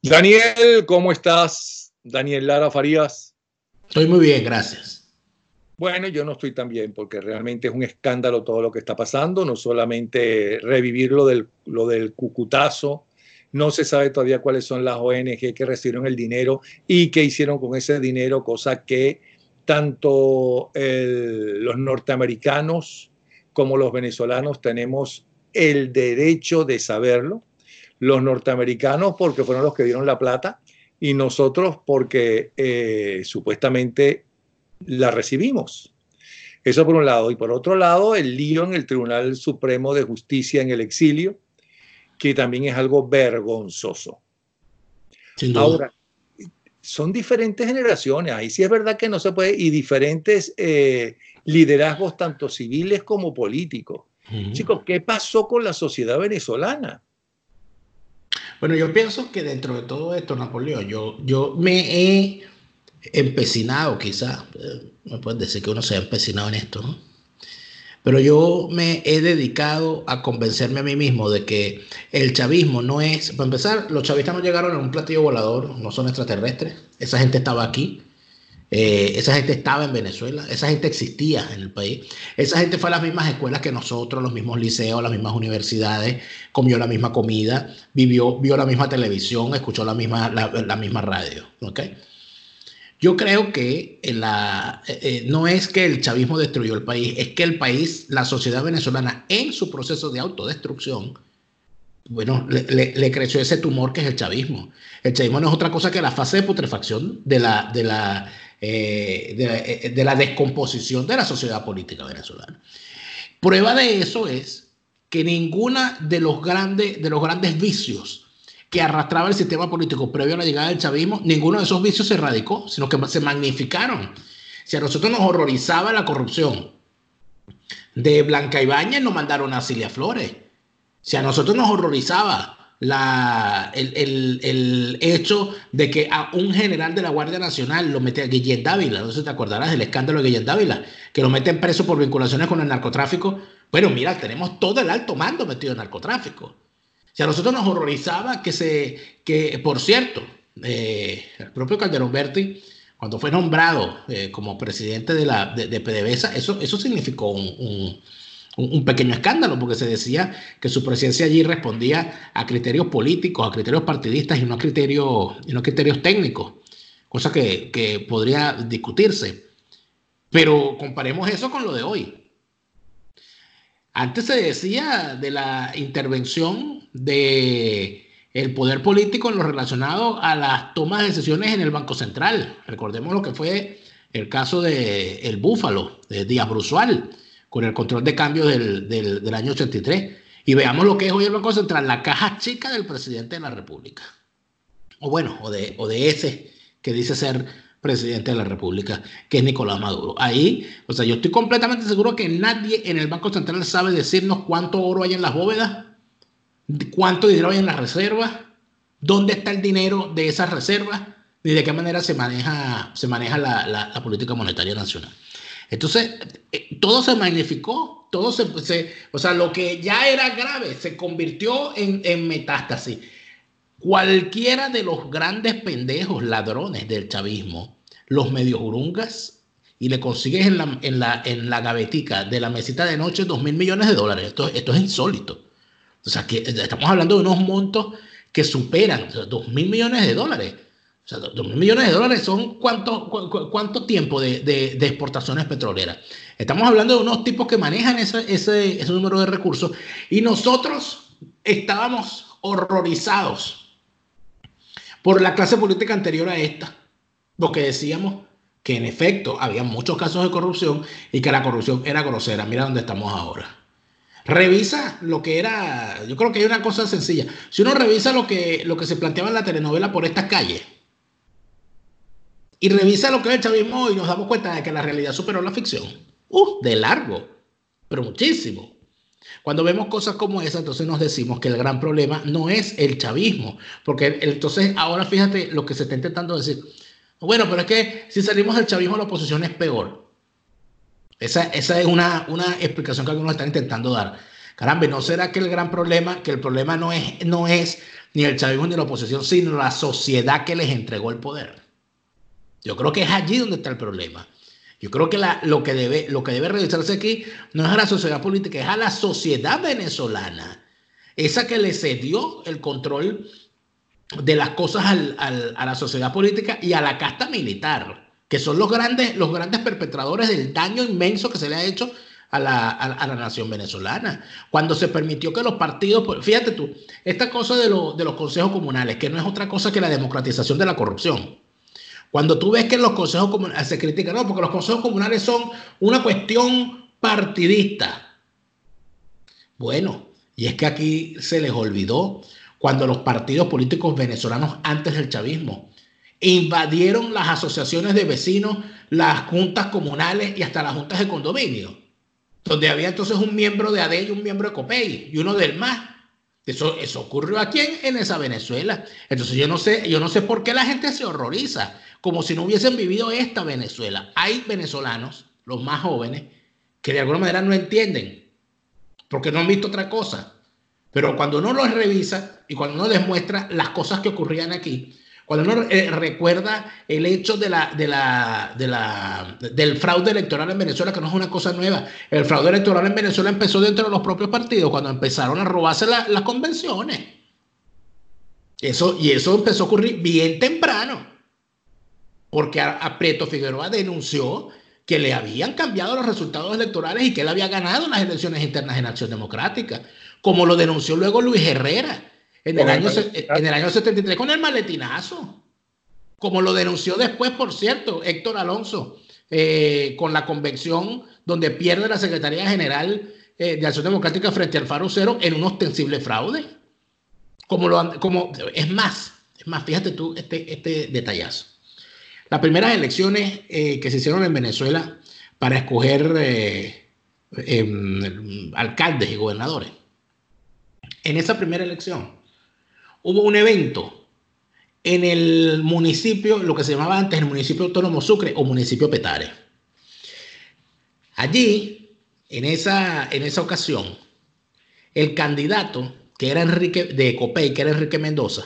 Daniel, ¿cómo estás? Daniel Lara Farías. Estoy muy bien, gracias. Bueno, yo no estoy tan bien porque realmente es un escándalo todo lo que está pasando, no solamente revivir lo del Cucutazo, no se sabe todavía cuáles son las ONG que recibieron el dinero y qué hicieron con ese dinero, cosa que tanto los norteamericanos como los venezolanos tenemos el derecho de saberlo. Los norteamericanos porque fueron los que dieron la plata y nosotros porque supuestamente la recibimos. Eso por un lado. Y por otro lado, el lío en el Tribunal Supremo de Justicia en el exilio, que también es algo vergonzoso. Sin duda. Ahora, son diferentes generaciones. Ahí sí es verdad que no se puede, y diferentes liderazgos, tanto civiles como políticos. Chicos, ¿qué pasó con la sociedad venezolana? Bueno, yo pienso que dentro de todo esto, Napoleón, yo me he empecinado, quizás, me pueden decir que uno se ha empecinado en esto, ¿no? Pero yo me he dedicado a convencerme a mí mismo de que el chavismo no es, para empezar, los chavistas no llegaron en un platillo volador, no son extraterrestres, esa gente estaba aquí. Esa gente estaba en Venezuela, esa gente existía en el país, esa gente fue a las mismas escuelas que nosotros, los mismos liceos, las mismas universidades, comió la misma comida, vio la misma televisión, escuchó la misma radio. ¿Okay? Yo creo que no es que el chavismo destruyó el país, es que el país, la sociedad venezolana, en su proceso de autodestrucción, bueno, le creció ese tumor que es el chavismo. El chavismo no es otra cosa que la fase de putrefacción de la descomposición de la sociedad política venezolana. Prueba de eso es que ninguna de los grandes vicios que arrastraba el sistema político previo a la llegada del chavismo, ninguno de esos vicios se erradicó, sino que se magnificaron. Si a nosotros nos horrorizaba la corrupción de Blanca Ibáñez, nos mandaron a Cilia Flores. Si a nosotros nos horrorizaba el hecho de que a un general de la Guardia Nacional lo mete a Guillén Dávila, no sé si te acordarás del escándalo de Guillén Dávila, que lo meten preso por vinculaciones con el narcotráfico. Bueno, mira, tenemos todo el alto mando metido en narcotráfico. Si a nosotros nos horrorizaba por cierto, el propio Calderón Berti, cuando fue nombrado como presidente de PDVSA, eso significó un pequeño escándalo, porque se decía que su presencia allí respondía a criterios políticos, a criterios partidistas y no a criterios técnicos, cosa que podría discutirse. Pero comparemos eso con lo de hoy. Antes se decía de la intervención del poder político en lo relacionado a las tomas de decisiones en el Banco Central. Recordemos lo que fue el caso del Búfalo, de Díaz Bruzual, con el control de cambio del año 83. Y veamos lo que es hoy el Banco Central, la caja chica del presidente de la República. O de ese que dice ser presidente de la República, que es Nicolás Maduro. Ahí, yo estoy completamente seguro que nadie en el Banco Central sabe decirnos cuánto oro hay en las bóvedas, cuánto dinero hay en las reservas, dónde está el dinero de esas reservas, ni de qué manera se maneja la política monetaria nacional. Entonces, todo se magnificó, lo que ya era grave se convirtió en metástasis. Cualquiera de los grandes pendejos ladrones del chavismo, los medio jurungas, y le consigues en la gavetica de la mesita de noche $2.000 millones. Esto es insólito. Que estamos hablando de unos montos que superan $2.000 millones. $2.000 millones son cuánto tiempo de exportaciones petroleras. Estamos hablando de unos tipos que manejan ese número de recursos, y nosotros estábamos horrorizados por la clase política anterior a esta, porque decíamos que en efecto había muchos casos de corrupción y que la corrupción era grosera. Mira dónde estamos ahora. Revisa lo que era, yo creo que hay una cosa sencilla. Si uno revisa lo que se planteaba en la telenovela Por estas calles, y revisa lo que es el chavismo, y nos damos cuenta de que la realidad superó la ficción. De largo, pero muchísimo. Cuando vemos cosas como esa, entonces nos decimos que el gran problema no es el chavismo, porque entonces ahora fíjate lo que se está intentando decir. Bueno, pero es que si salimos del chavismo, la oposición es peor. Esa es una explicación que algunos están intentando dar. Caramba, ¿no será que el gran problema, que el problema no es ni el chavismo ni la oposición, sino la sociedad que les entregó el poder? Yo creo que es allí donde está el problema. Yo creo que lo que debe revisarse aquí no es a la sociedad política, es a la sociedad venezolana, esa que le cedió el control de las cosas a la sociedad política y a la casta militar, que son los grandes perpetradores del daño inmenso que se le ha hecho a la nación venezolana. Cuando se permitió que los partidos, fíjate tú, esta cosa de los consejos comunales, que no es otra cosa que la democratización de la corrupción. Cuando tú ves que en los consejos comunales se critica, no, porque los consejos comunales son una cuestión partidista. Bueno, y es que aquí se les olvidó cuando los partidos políticos venezolanos antes del chavismo invadieron las asociaciones de vecinos, las juntas comunales y hasta las juntas de condominio, donde había entonces un miembro de ADE y un miembro de COPEI y uno del MAS. Eso ocurrió aquí en esa Venezuela. Entonces yo no sé por qué la gente se horroriza, como si no hubiesen vivido esta Venezuela. Hay venezolanos, los más jóvenes, que de alguna manera no entienden, porque no han visto otra cosa. Pero cuando uno los revisa y cuando uno les muestra las cosas que ocurrían aquí, cuando uno recuerda el hecho del fraude electoral en Venezuela, que no es una cosa nueva. El fraude electoral en Venezuela empezó dentro de los propios partidos, cuando empezaron a robarse las convenciones. Y eso empezó a ocurrir bien temprano, porque a Prieto Figueroa denunció que le habían cambiado los resultados electorales y que él había ganado las elecciones internas en Acción Democrática, como lo denunció luego Luis Herrera en el año 73 con el maletinazo, como lo denunció después, por cierto, Héctor Alonso, con la convención donde pierde la Secretaría General de Acción Democrática frente al Faro Cero en un ostensible fraude. Es más, fíjate tú este detallazo. Las primeras elecciones que se hicieron en Venezuela para escoger alcaldes y gobernadores. En esa primera elección hubo un evento en el municipio, lo que se llamaba antes el municipio autónomo Sucre o municipio Petare. Allí, en esa ocasión, el candidato que era de COPEI, que era Enrique Mendoza,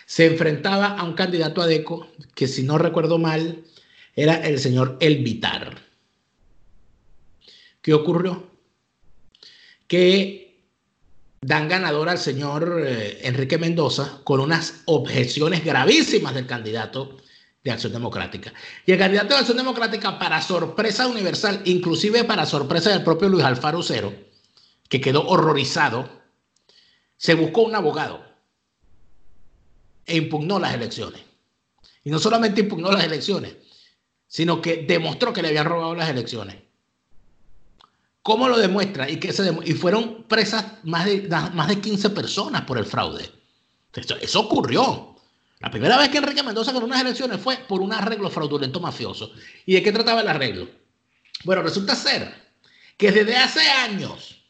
se enfrentaba a un candidato adeco que, si no recuerdo mal, era el señor Elvitar. ¿Qué ocurrió? Que dan ganador al señor Enrique Mendoza con unas objeciones gravísimas del candidato de Acción Democrática. Y el candidato de Acción Democrática, para sorpresa universal, inclusive para sorpresa del propio Luis Alfaro Cero, que quedó horrorizado, se buscó un abogado e impugnó las elecciones. Y no solamente impugnó las elecciones, sino que demostró que le habían robado las elecciones. ¿Cómo lo demuestra? Y fueron presas más de 15 personas por el fraude. Eso ocurrió. La primera vez que Enrique Mendoza ganó unas elecciones fue por un arreglo fraudulento mafioso. ¿Y de qué trataba el arreglo? Bueno, resulta ser que desde hace años,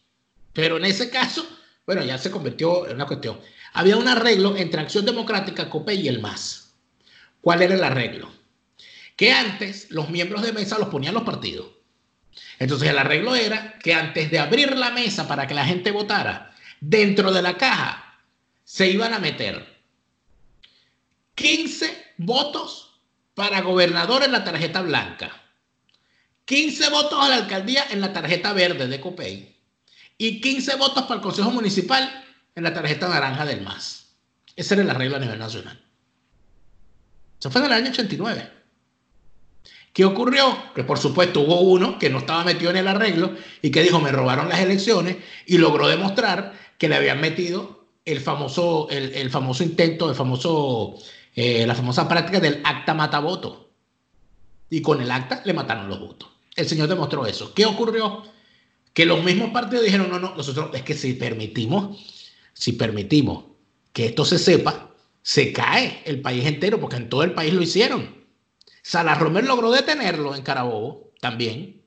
pero en ese caso, bueno, ya se convirtió en una cuestión. Había un arreglo entre Acción Democrática, COPEI y el MAS. ¿Cuál era el arreglo? Que antes los miembros de mesa los ponían los partidos. Entonces el arreglo era que antes de abrir la mesa para que la gente votara, dentro de la caja se iban a meter 15 votos para gobernador en la tarjeta blanca, 15 votos a la alcaldía en la tarjeta verde de COPEI y 15 votos para el Consejo Municipal en la tarjeta naranja del MAS. Ese era el arreglo a nivel nacional. Eso fue en el año 89. ¿Qué ocurrió? Que por supuesto hubo uno que no estaba metido en el arreglo y que dijo: me robaron las elecciones, y logró demostrar que le habían metido el famoso intento, la famosa práctica del acta mata voto. Y con el acta le mataron los votos. El señor demostró eso. ¿Qué ocurrió? Que los mismos partidos dijeron: no, nosotros es que si permitimos que esto se sepa, se cae el país entero, porque en todo el país lo hicieron. Salas Romer logró detenerlo en Carabobo también.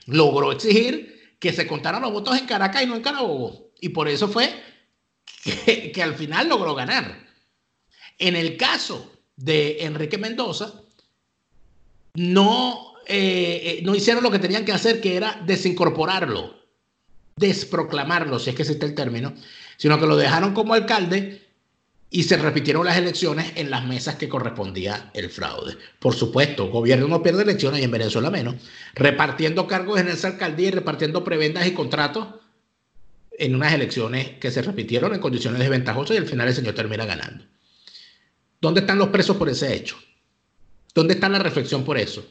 Logró exigir que se contaran los votos en Caracas y no en Carabobo. Y por eso fue que al final logró ganar. En el caso de Enrique Mendoza, no hicieron lo que tenían que hacer, que era desincorporarlo. desproclamarlo, si es que existe el término, sino que lo dejaron como alcalde y se repitieron las elecciones en las mesas que correspondía el fraude. Por supuesto, gobierno no pierde elecciones y en Venezuela menos, repartiendo cargos en esa alcaldía y repartiendo prebendas y contratos en unas elecciones que se repitieron en condiciones desventajosas y al final el señor termina ganando. ¿Dónde están los presos por ese hecho? ¿Dónde está la reflexión por eso?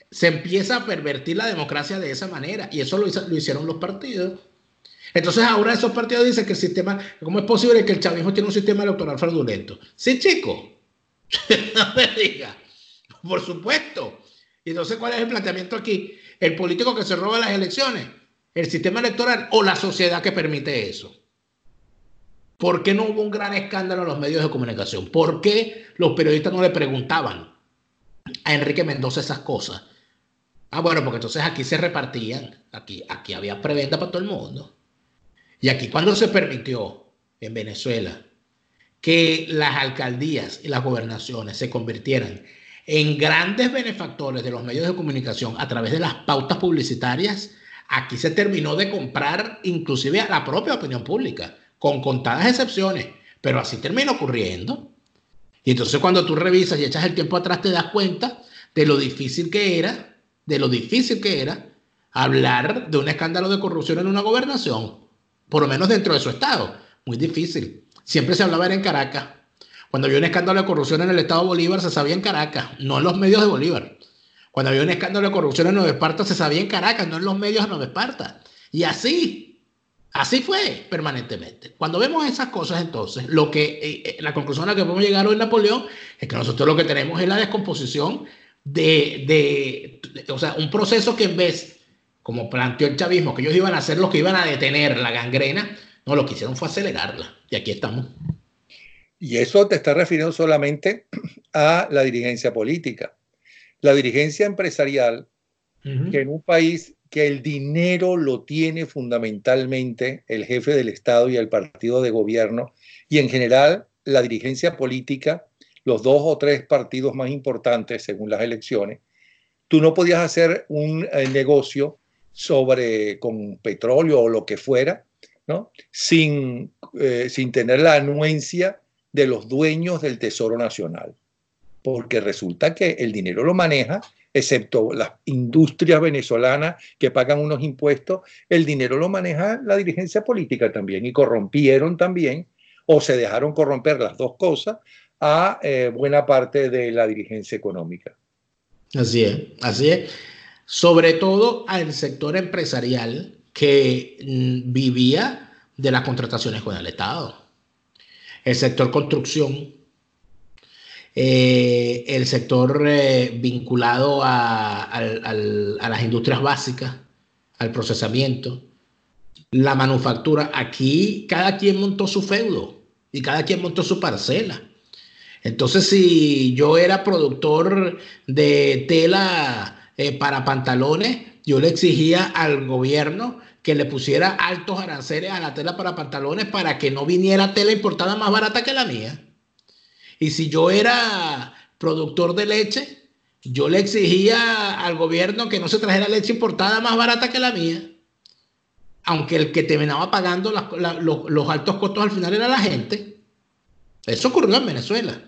Se empieza a pervertir la democracia de esa manera y eso lo hicieron los partidos. Entonces ahora esos partidos dicen que el sistema, ¿cómo es posible que el chavismo tiene un sistema electoral fraudulento? Sí, chico, no me diga, por supuesto. Y entonces, ¿cuál es el planteamiento aquí? ¿El político que se roba las elecciones, el sistema electoral o la sociedad que permite eso? ¿Por qué no hubo un gran escándalo en los medios de comunicación? ¿Por qué los periodistas no le preguntaban a Enrique Mendoza esas cosas? Ah, bueno, porque entonces aquí se repartían, aquí había prebenda para todo el mundo. Y aquí cuando se permitió en Venezuela que las alcaldías y las gobernaciones se convirtieran en grandes benefactores de los medios de comunicación a través de las pautas publicitarias, aquí se terminó de comprar inclusive a la propia opinión pública, con contadas excepciones, pero así terminó ocurriendo. Y entonces cuando tú revisas y echas el tiempo atrás te das cuenta de lo difícil que era, hablar de un escándalo de corrupción en una gobernación, por lo menos dentro de su estado. Muy difícil. Siempre se hablaba en Caracas. Cuando había un escándalo de corrupción en el estado Bolívar, se sabía en Caracas, no en los medios de Bolívar. Cuando había un escándalo de corrupción en Nueva Esparta, se sabía en Caracas, no en los medios de Nueva Esparta. Y así fue permanentemente. Cuando vemos esas cosas, entonces, la conclusión a la que podemos llegar hoy, Napoleón, es que nosotros lo que tenemos es la descomposición o sea, un proceso que en vez, como planteó el chavismo, que ellos iban a hacer los que iban a detener la gangrena, no, lo que hicieron fue acelerarla. Y aquí estamos. Y eso te está refiriendo solamente a la dirigencia política. La dirigencia empresarial, que en un país que el dinero lo tiene fundamentalmente el jefe del Estado y el partido de gobierno, y en general la dirigencia política, los 2 o 3 partidos más importantes según las elecciones, tú no podías hacer un negocio con petróleo o lo que fuera, ¿no? sin tener la anuencia de los dueños del Tesoro Nacional, porque resulta que el dinero lo maneja, excepto las industrias venezolanas que pagan unos impuestos, el dinero lo maneja la dirigencia política también, y corrompieron también, o se dejaron corromper las dos cosas, a buena parte de la dirigencia económica. Así es. Sobre todo al sector empresarial que vivía de las contrataciones con el Estado. El sector construcción, el sector vinculado a las industrias básicas, al procesamiento, la manufactura. Aquí cada quien montó su feudo y cada quien montó su parcela. Entonces, si yo era productor de tela para pantalones, yo le exigía al gobierno que le pusiera altos aranceles a la tela para pantalones para que no viniera tela importada más barata que la mía. Y si yo era productor de leche, yo le exigía al gobierno que no se trajera leche importada más barata que la mía. Aunque el que terminaba pagando los altos costos al final era la gente. Eso ocurrió en Venezuela.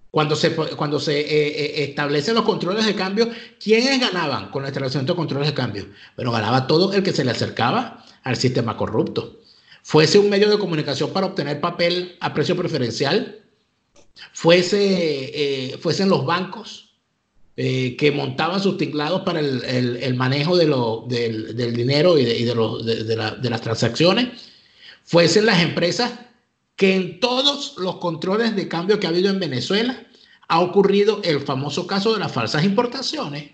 Cuando se establecen los controles de cambio, ¿quiénes ganaban con el establecimiento de controles de cambio? Bueno, ganaba todo el que se le acercaba al sistema corrupto. Fuese un medio de comunicación para obtener papel a precio preferencial, fuesen los bancos que montaban sus tinglados para el manejo del dinero y de las transacciones, fuesen las empresas, que en todos los controles de cambio que ha habido en Venezuela ha ocurrido el famoso caso de las falsas importaciones.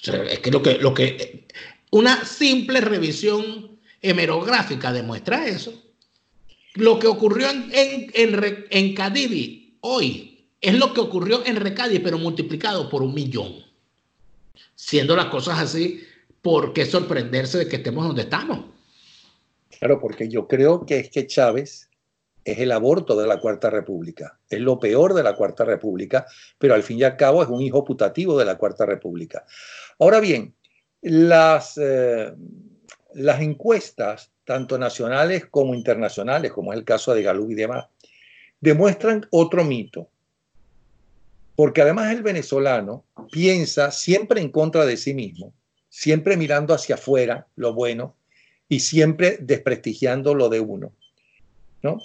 O sea, es que una simple revisión hemerográfica demuestra eso. Lo que ocurrió en Cadivi hoy es lo que ocurrió en Recadi, pero multiplicado por 1 millón. Siendo las cosas así, ¿por qué sorprenderse de que estemos donde estamos? Claro, porque yo creo que es que Chávez es el aborto de la Cuarta República, es lo peor de la Cuarta República, pero al fin y al cabo es un hijo putativo de la Cuarta República. Ahora bien, las encuestas, tanto nacionales como internacionales, como es el caso de Gallup y demás, demuestran otro mito. Porque además el venezolano piensa siempre en contra de sí mismo, siempre mirando hacia afuera lo bueno y siempre desprestigiando lo de uno, ¿no?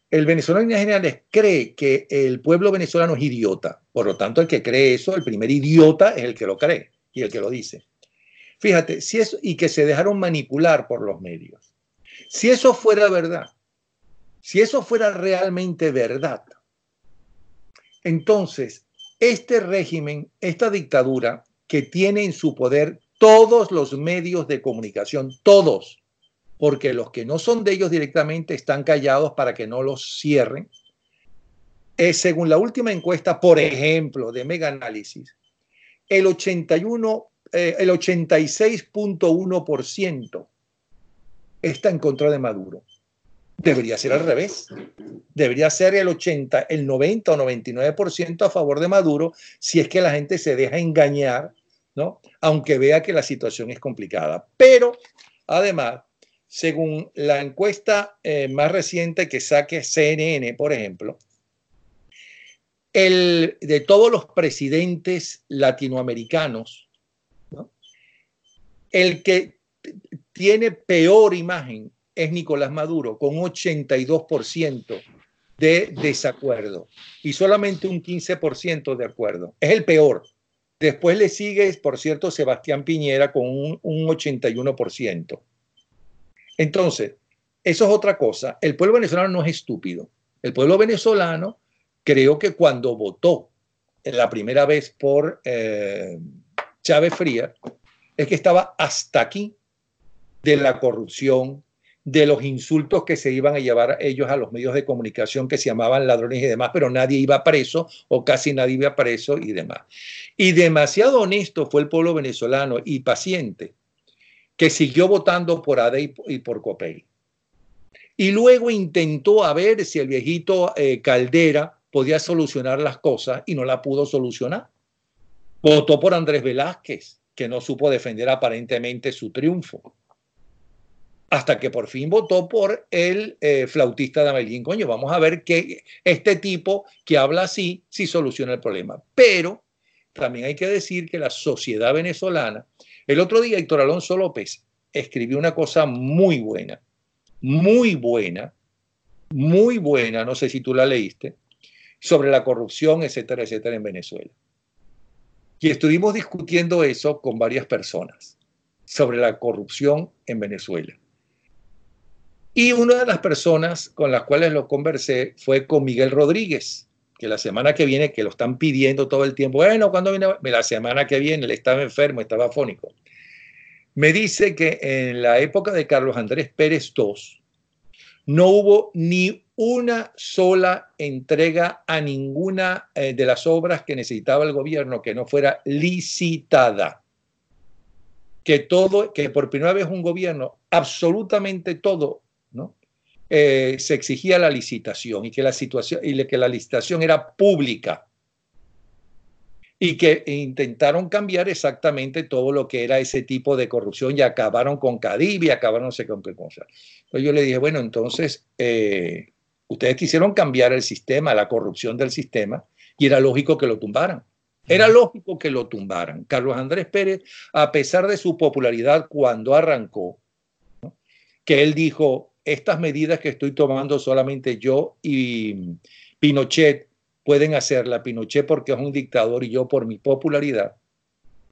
El venezolano en general cree que el pueblo venezolano es idiota. Por lo tanto, el que cree eso, el primer idiota es el que lo cree y el que lo dice. Fíjate, si eso, y que se dejaron manipular por los medios. Si eso fuera verdad, si eso fuera realmente verdad, entonces este régimen, esta dictadura que tiene en su poder todos los medios de comunicación, todos, porque los que no son de ellos directamente están callados para que no los cierren, según la última encuesta, por ejemplo, de Mega Análisis, el 86.1% está en contra de Maduro. Debería ser al revés. Debería ser el 90 o 99% a favor de Maduro, si es que la gente se deja engañar, ¿no? Aunque vea que la situación es complicada. Pero, además, según la encuesta más reciente que saque CNN, por ejemplo, de todos los presidentes latinoamericanos, ¿no?, el que tiene peor imagen es Nicolás Maduro, con 82% de desacuerdo y solamente un 15% de acuerdo. Es el peor. Después le sigue, por cierto, Sebastián Piñera con un 81%. Entonces, eso es otra cosa. El pueblo venezolano no es estúpido. El pueblo venezolano, creo que cuando votó la primera vez por Chávez Frías, es que estaba hasta aquí de la corrupción, de los insultos que se iban a llevar ellos a los medios de comunicación que se llamaban ladrones y demás, pero nadie iba preso o casi nadie iba preso y demás. Y demasiado honesto fue el pueblo venezolano y paciente, que siguió votando por ADE y por COPEI. Y luego intentó a ver si el viejito Caldera podía solucionar las cosas y no la pudo solucionar. Votó por Andrés Velázquez, que no supo defender aparentemente su triunfo. Hasta que por fin votó por el flautista de Medellín. Coño, vamos a ver que este tipo que habla así, sí soluciona el problema. Pero también hay que decir que la sociedad venezolana, el otro día Héctor Alonso López escribió una cosa muy buena, muy buena, muy buena, no sé si tú la leíste, sobre la corrupción, etcétera, etcétera, en Venezuela. Y estuvimos discutiendo eso con varias personas, sobre la corrupción en Venezuela. Y una de las personas con las cuales lo conversé fue con Miguel Rodríguez, que la semana que viene, que lo están pidiendo todo el tiempo, bueno, ¿cuándo viene? La semana que viene, él estaba enfermo, estaba afónico. Me dice que en la época de Carlos Andrés Pérez II no hubo ni una sola entrega a ninguna de las obras que necesitaba el gobierno que no fuera licitada. Que por primera vez un gobierno, absolutamente todo, ¿no?, se exigía la licitación y que la licitación era pública y que intentaron cambiar exactamente todo lo que era ese tipo de corrupción y acabaron con Cadivi, acabaron no sé con qué cosa. Entonces yo le dije, bueno, entonces ustedes quisieron cambiar el sistema, la corrupción del sistema, y era lógico que lo tumbaran. Era lógico que lo tumbaran. Carlos Andrés Pérez, a pesar de su popularidad cuando arrancó, ¿no?, que él dijo, estas medidas que estoy tomando solamente yo y Pinochet pueden hacerla. Pinochet porque es un dictador y yo por mi popularidad,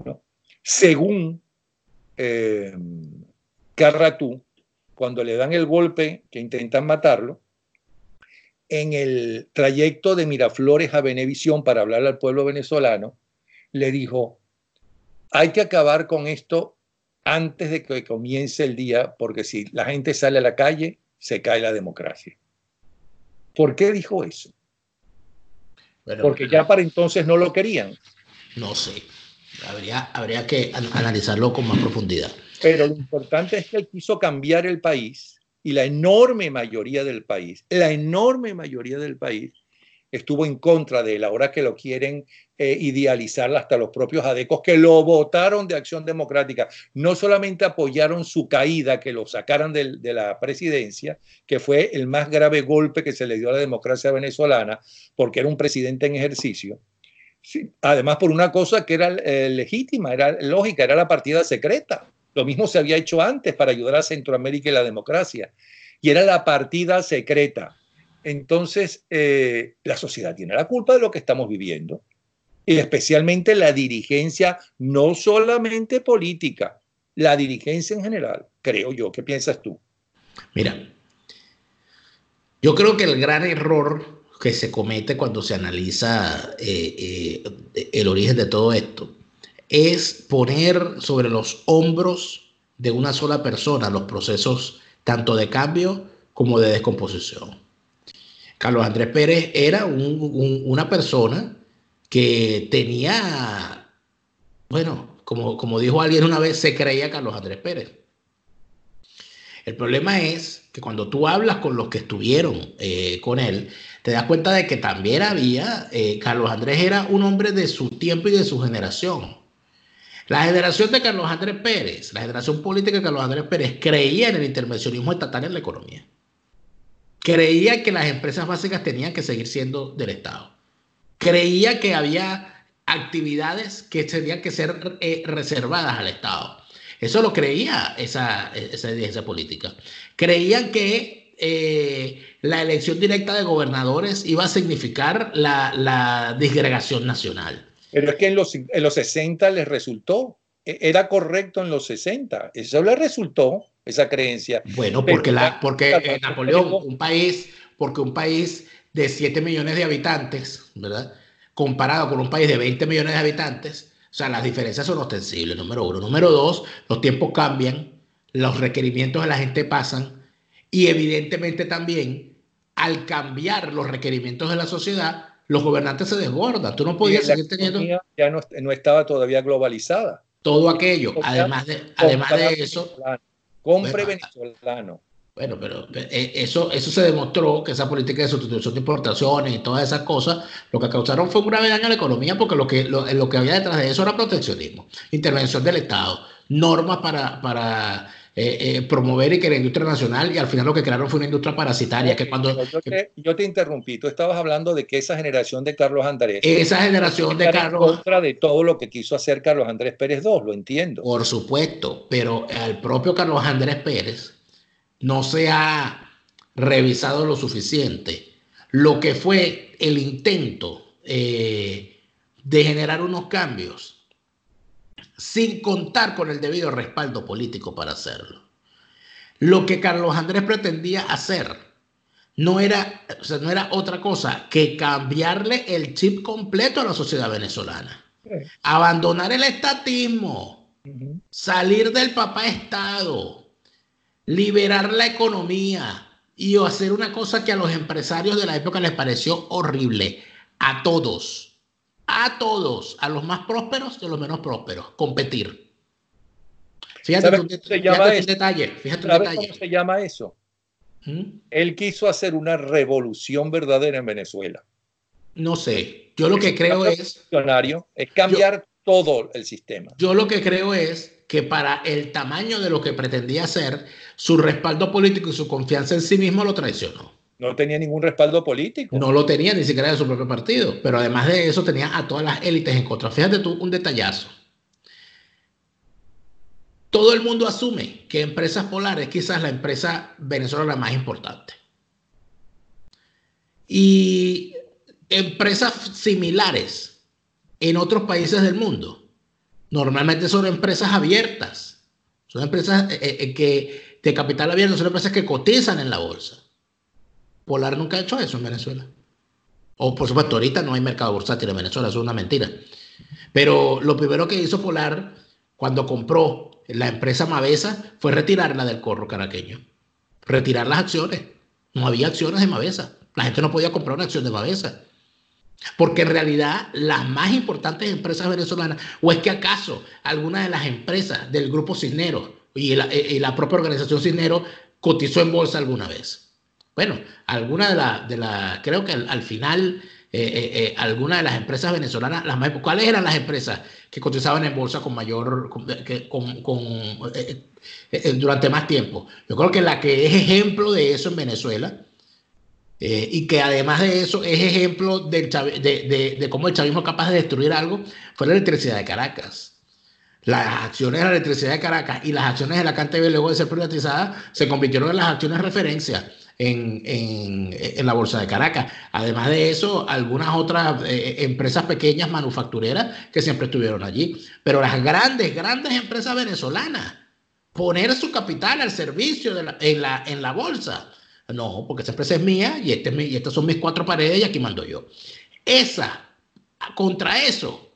¿no? Según Carratú, cuando le dan el golpe que intentan matarlo, en el trayecto de Miraflores a Venevisión para hablarle al pueblo venezolano, le dijo, hay que acabar con esto antes de que comience el día, porque si la gente sale a la calle, se cae la democracia. ¿Por qué dijo eso? Bueno, porque ya para entonces no lo querían. No sé, habría que analizarlo con más profundidad. Pero lo importante es que él quiso cambiar el país y la enorme mayoría del país estuvo en contra de él, ahora que lo quieren idealizar hasta los propios adecos que lo votaron de Acción Democrática. No solamente apoyaron su caída, que lo sacaran de la presidencia, que fue el más grave golpe que se le dio a la democracia venezolana, porque era un presidente en ejercicio. Sí, además por una cosa que era legítima, era lógica, era la partida secreta. Lo mismo se había hecho antes para ayudar a Centroamérica y la democracia. Y era la partida secreta. Entonces, la sociedad tiene la culpa de lo que estamos viviendo. Y especialmente la dirigencia, no solamente política, la dirigencia en general, creo yo. ¿Qué piensas tú? Mira, yo creo que el gran error que se comete cuando se analiza el origen de todo esto es poner sobre los hombros de una sola persona los procesos tanto de cambio como de descomposición. Carlos Andrés Pérez era una persona que tenía, bueno, como dijo alguien una vez, se creía Carlos Andrés Pérez. El problema es que cuando tú hablas con los que estuvieron con él, te das cuenta de que también había, Carlos Andrés era un hombre de su tiempo y de su generación. La generación de Carlos Andrés Pérez, la generación política de Carlos Andrés Pérez, creía en el intervencionismo estatal en la economía. Creía que las empresas básicas tenían que seguir siendo del Estado. Creía que había actividades que tenían que ser reservadas al Estado. Eso lo creía esa dirigencia política. Creían que la elección directa de gobernadores iba a significar la disgregación nacional. Pero es que en los 60 les resultó. Era correcto en los 60. Eso le resultó, esa creencia. Bueno, porque Napoleón, un país de 7 millones de habitantes, ¿verdad? Comparado con un país de 20 millones de habitantes, o sea, las diferencias son ostensibles, número uno. Número dos, los tiempos cambian, los requerimientos de la gente pasan y evidentemente también al cambiar los requerimientos de la sociedad, los gobernantes se desbordan. Tú no podías seguir teniendo... Ya no estaba todavía globalizada. Todo aquello, además de eso... Compre venezolano. Bueno, pero eso se demostró que esa política de sustitución de importaciones y todas esas cosas, lo que causaron fue un grave daño a la economía porque lo que había detrás de eso era proteccionismo, intervención del Estado, normas para promover y que la industria nacional, y al final lo que crearon fue una industria parasitaria. Yo te interrumpí, tú estabas hablando de que esa generación de Carlos Andrés, esa generación de Carlos, en contra de todo lo que quiso hacer Carlos Andrés Pérez II, lo entiendo. Por supuesto, pero al propio Carlos Andrés Pérez no se ha revisado lo suficiente lo que fue el intento de generar unos cambios sin contar con el debido respaldo político para hacerlo. Lo que Carlos Andrés pretendía hacer no era otra cosa que cambiarle el chip completo a la sociedad venezolana. Abandonar el estatismo, salir del papá Estado, liberar la economía y hacer una cosa que a los empresarios de la época les pareció horrible. A todos, a los más prósperos y a los menos prósperos, competir. Fíjate un detalle. ¿Cómo se llama eso? Él quiso hacer una revolución verdadera en Venezuela. No sé, yo lo que creo es cambiar todo el sistema. Yo lo que creo es que para el tamaño de lo que pretendía hacer, su respaldo político y su confianza en sí mismo lo traicionó. No tenía ningún respaldo político. No lo tenía ni siquiera de su propio partido, pero además de eso tenía a todas las élites en contra. Fíjate tú un detallazo. Todo el mundo asume que Empresas Polar es quizás la empresa venezolana más importante. Y empresas similares en otros países del mundo normalmente son empresas abiertas, son empresas de capital abierto, son empresas que cotizan en la bolsa. Polar nunca ha hecho eso en Venezuela. O por supuesto, ahorita no hay mercado bursátil en Venezuela, eso es una mentira. Pero lo primero que hizo Polar cuando compró la empresa Mavesa fue retirarla del corro caraqueño. Retirar las acciones. No había acciones de Mavesa. La gente no podía comprar una acción de Mavesa. Porque en realidad las más importantes empresas venezolanas, o es que acaso alguna de las empresas del Grupo Cisneros y la propia organización Cisneros cotizó en bolsa alguna vez. Bueno, alguna creo que al final algunas de las empresas venezolanas, ¿cuáles eran las empresas que cotizaban en bolsa con mayor, durante más tiempo? Yo creo que la que es ejemplo de eso en Venezuela, y que además de eso es ejemplo de cómo el chavismo es capaz de destruir algo, fue la electricidad de Caracas. Las acciones de la electricidad de Caracas y las acciones de la CanTV, luego de ser privatizadas, se convirtieron en las acciones referencia en la bolsa de Caracas. Además de eso, algunas otras empresas pequeñas manufactureras que siempre estuvieron allí. Pero las grandes empresas venezolanas, poner su capital al servicio en la bolsa. No, porque esa empresa es mía y estas son mis 4 paredes y aquí mando yo. Contra eso,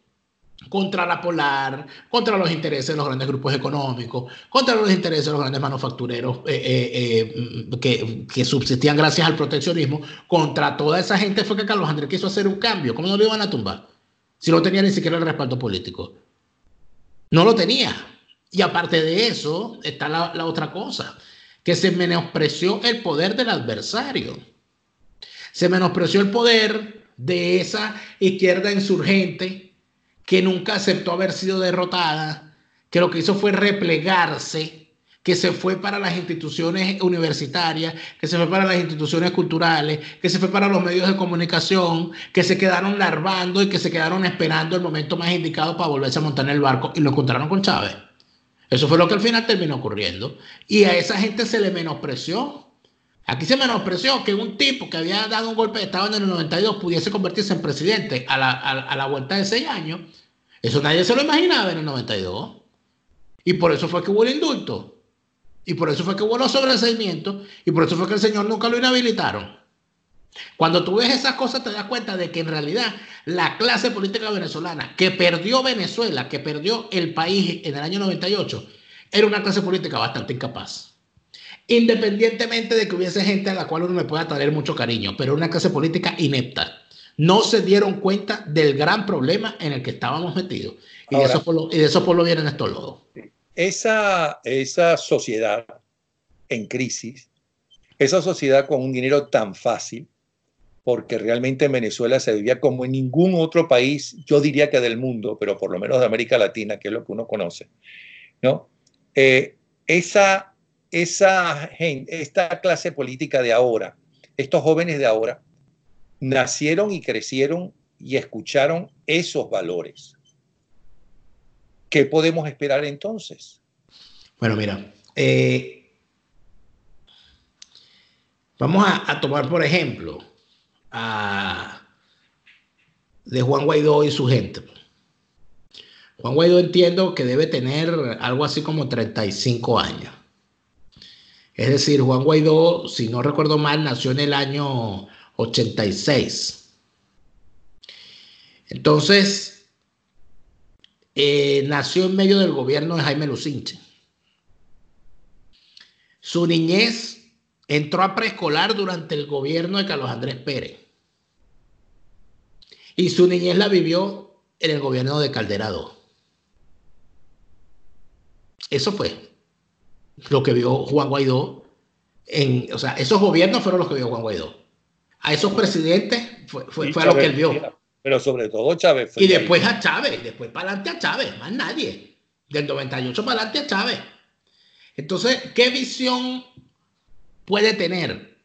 contra la Polar, contra los intereses de los grandes grupos económicos, contra los intereses de los grandes manufactureros que subsistían gracias al proteccionismo, contra toda esa gente fue que Carlos Andrés quiso hacer un cambio. ¿Cómo no lo iban a tumbar? Si no tenía ni siquiera el respaldo político. No lo tenía. Y aparte de eso, está la otra cosa, que se menospreció el poder del adversario. Se menospreció el poder de esa izquierda insurgente que nunca aceptó haber sido derrotada, que lo que hizo fue replegarse, que se fue para las instituciones universitarias, que se fue para las instituciones culturales, que se fue para los medios de comunicación, que se quedaron larvando y que se quedaron esperando el momento más indicado para volverse a montar en el barco, y lo encontraron con Chávez. Eso fue lo que al final terminó ocurriendo. Y a esa gente se le menospreció. Aquí se menospreció que un tipo que había dado un golpe de Estado en el 92 pudiese convertirse en presidente a la vuelta de 6 años. Eso nadie se lo imaginaba en el 92. Y por eso fue que hubo el indulto. Y por eso fue que hubo los sobreseimientos. Y por eso fue que el señor nunca lo inhabilitaron. Cuando tú ves esas cosas te das cuenta de que en realidad la clase política venezolana que perdió Venezuela, que perdió el país en el año 98, era una clase política bastante incapaz. Independientemente de que hubiese gente a la cual uno le pueda tener mucho cariño, pero una clase política inepta. No se dieron cuenta del gran problema en el que estábamos metidos. Y ahora, de eso por lo vienen estos lodos. Esa sociedad en crisis, esa sociedad con un dinero tan fácil, porque realmente en Venezuela se vivía como en ningún otro país, yo diría que del mundo, pero por lo menos de América Latina, que es lo que uno conoce, ¿no? Esta clase política de ahora, estos jóvenes de ahora, nacieron y crecieron y escucharon esos valores. ¿Qué podemos esperar entonces? Bueno, mira, vamos a tomar por ejemplo de Juan Guaidó y su gente. Juan Guaidó entiendo que debe tener algo así como 35 años. Es decir, Juan Guaidó, si no recuerdo mal, nació en el año 86. Entonces, nació en medio del gobierno de Jaime Lucinche. Su niñez entró a preescolar durante el gobierno de Carlos Andrés Pérez. Y su niñez la vivió en el gobierno de Caldera II. Eso fue lo que vio Juan Guaidó. O sea, esos gobiernos fueron los que vio Juan Guaidó. A esos presidentes fue a lo que él vio. Pero sobre todo Chávez. Y después a Chávez, después para adelante a Chávez, más nadie. Del 98 para adelante a Chávez. Entonces, ¿qué visión puede tener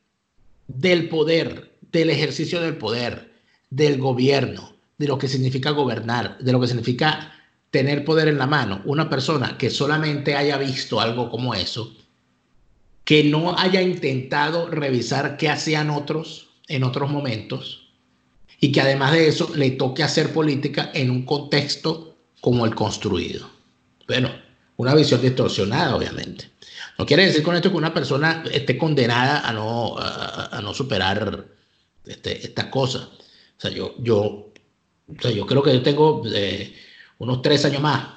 del poder, del ejercicio del poder, del gobierno, de lo que significa gobernar, de lo que significa tener poder en la mano? Una persona que solamente haya visto algo como eso, que no haya intentado revisar qué hacían otros en otros momentos y que además de eso le toque hacer política en un contexto como el construido. Bueno, una visión distorsionada, obviamente. No quiere decir con esto que una persona esté condenada a no superar estas cosas. O sea, yo creo que yo tengo unos 3 años más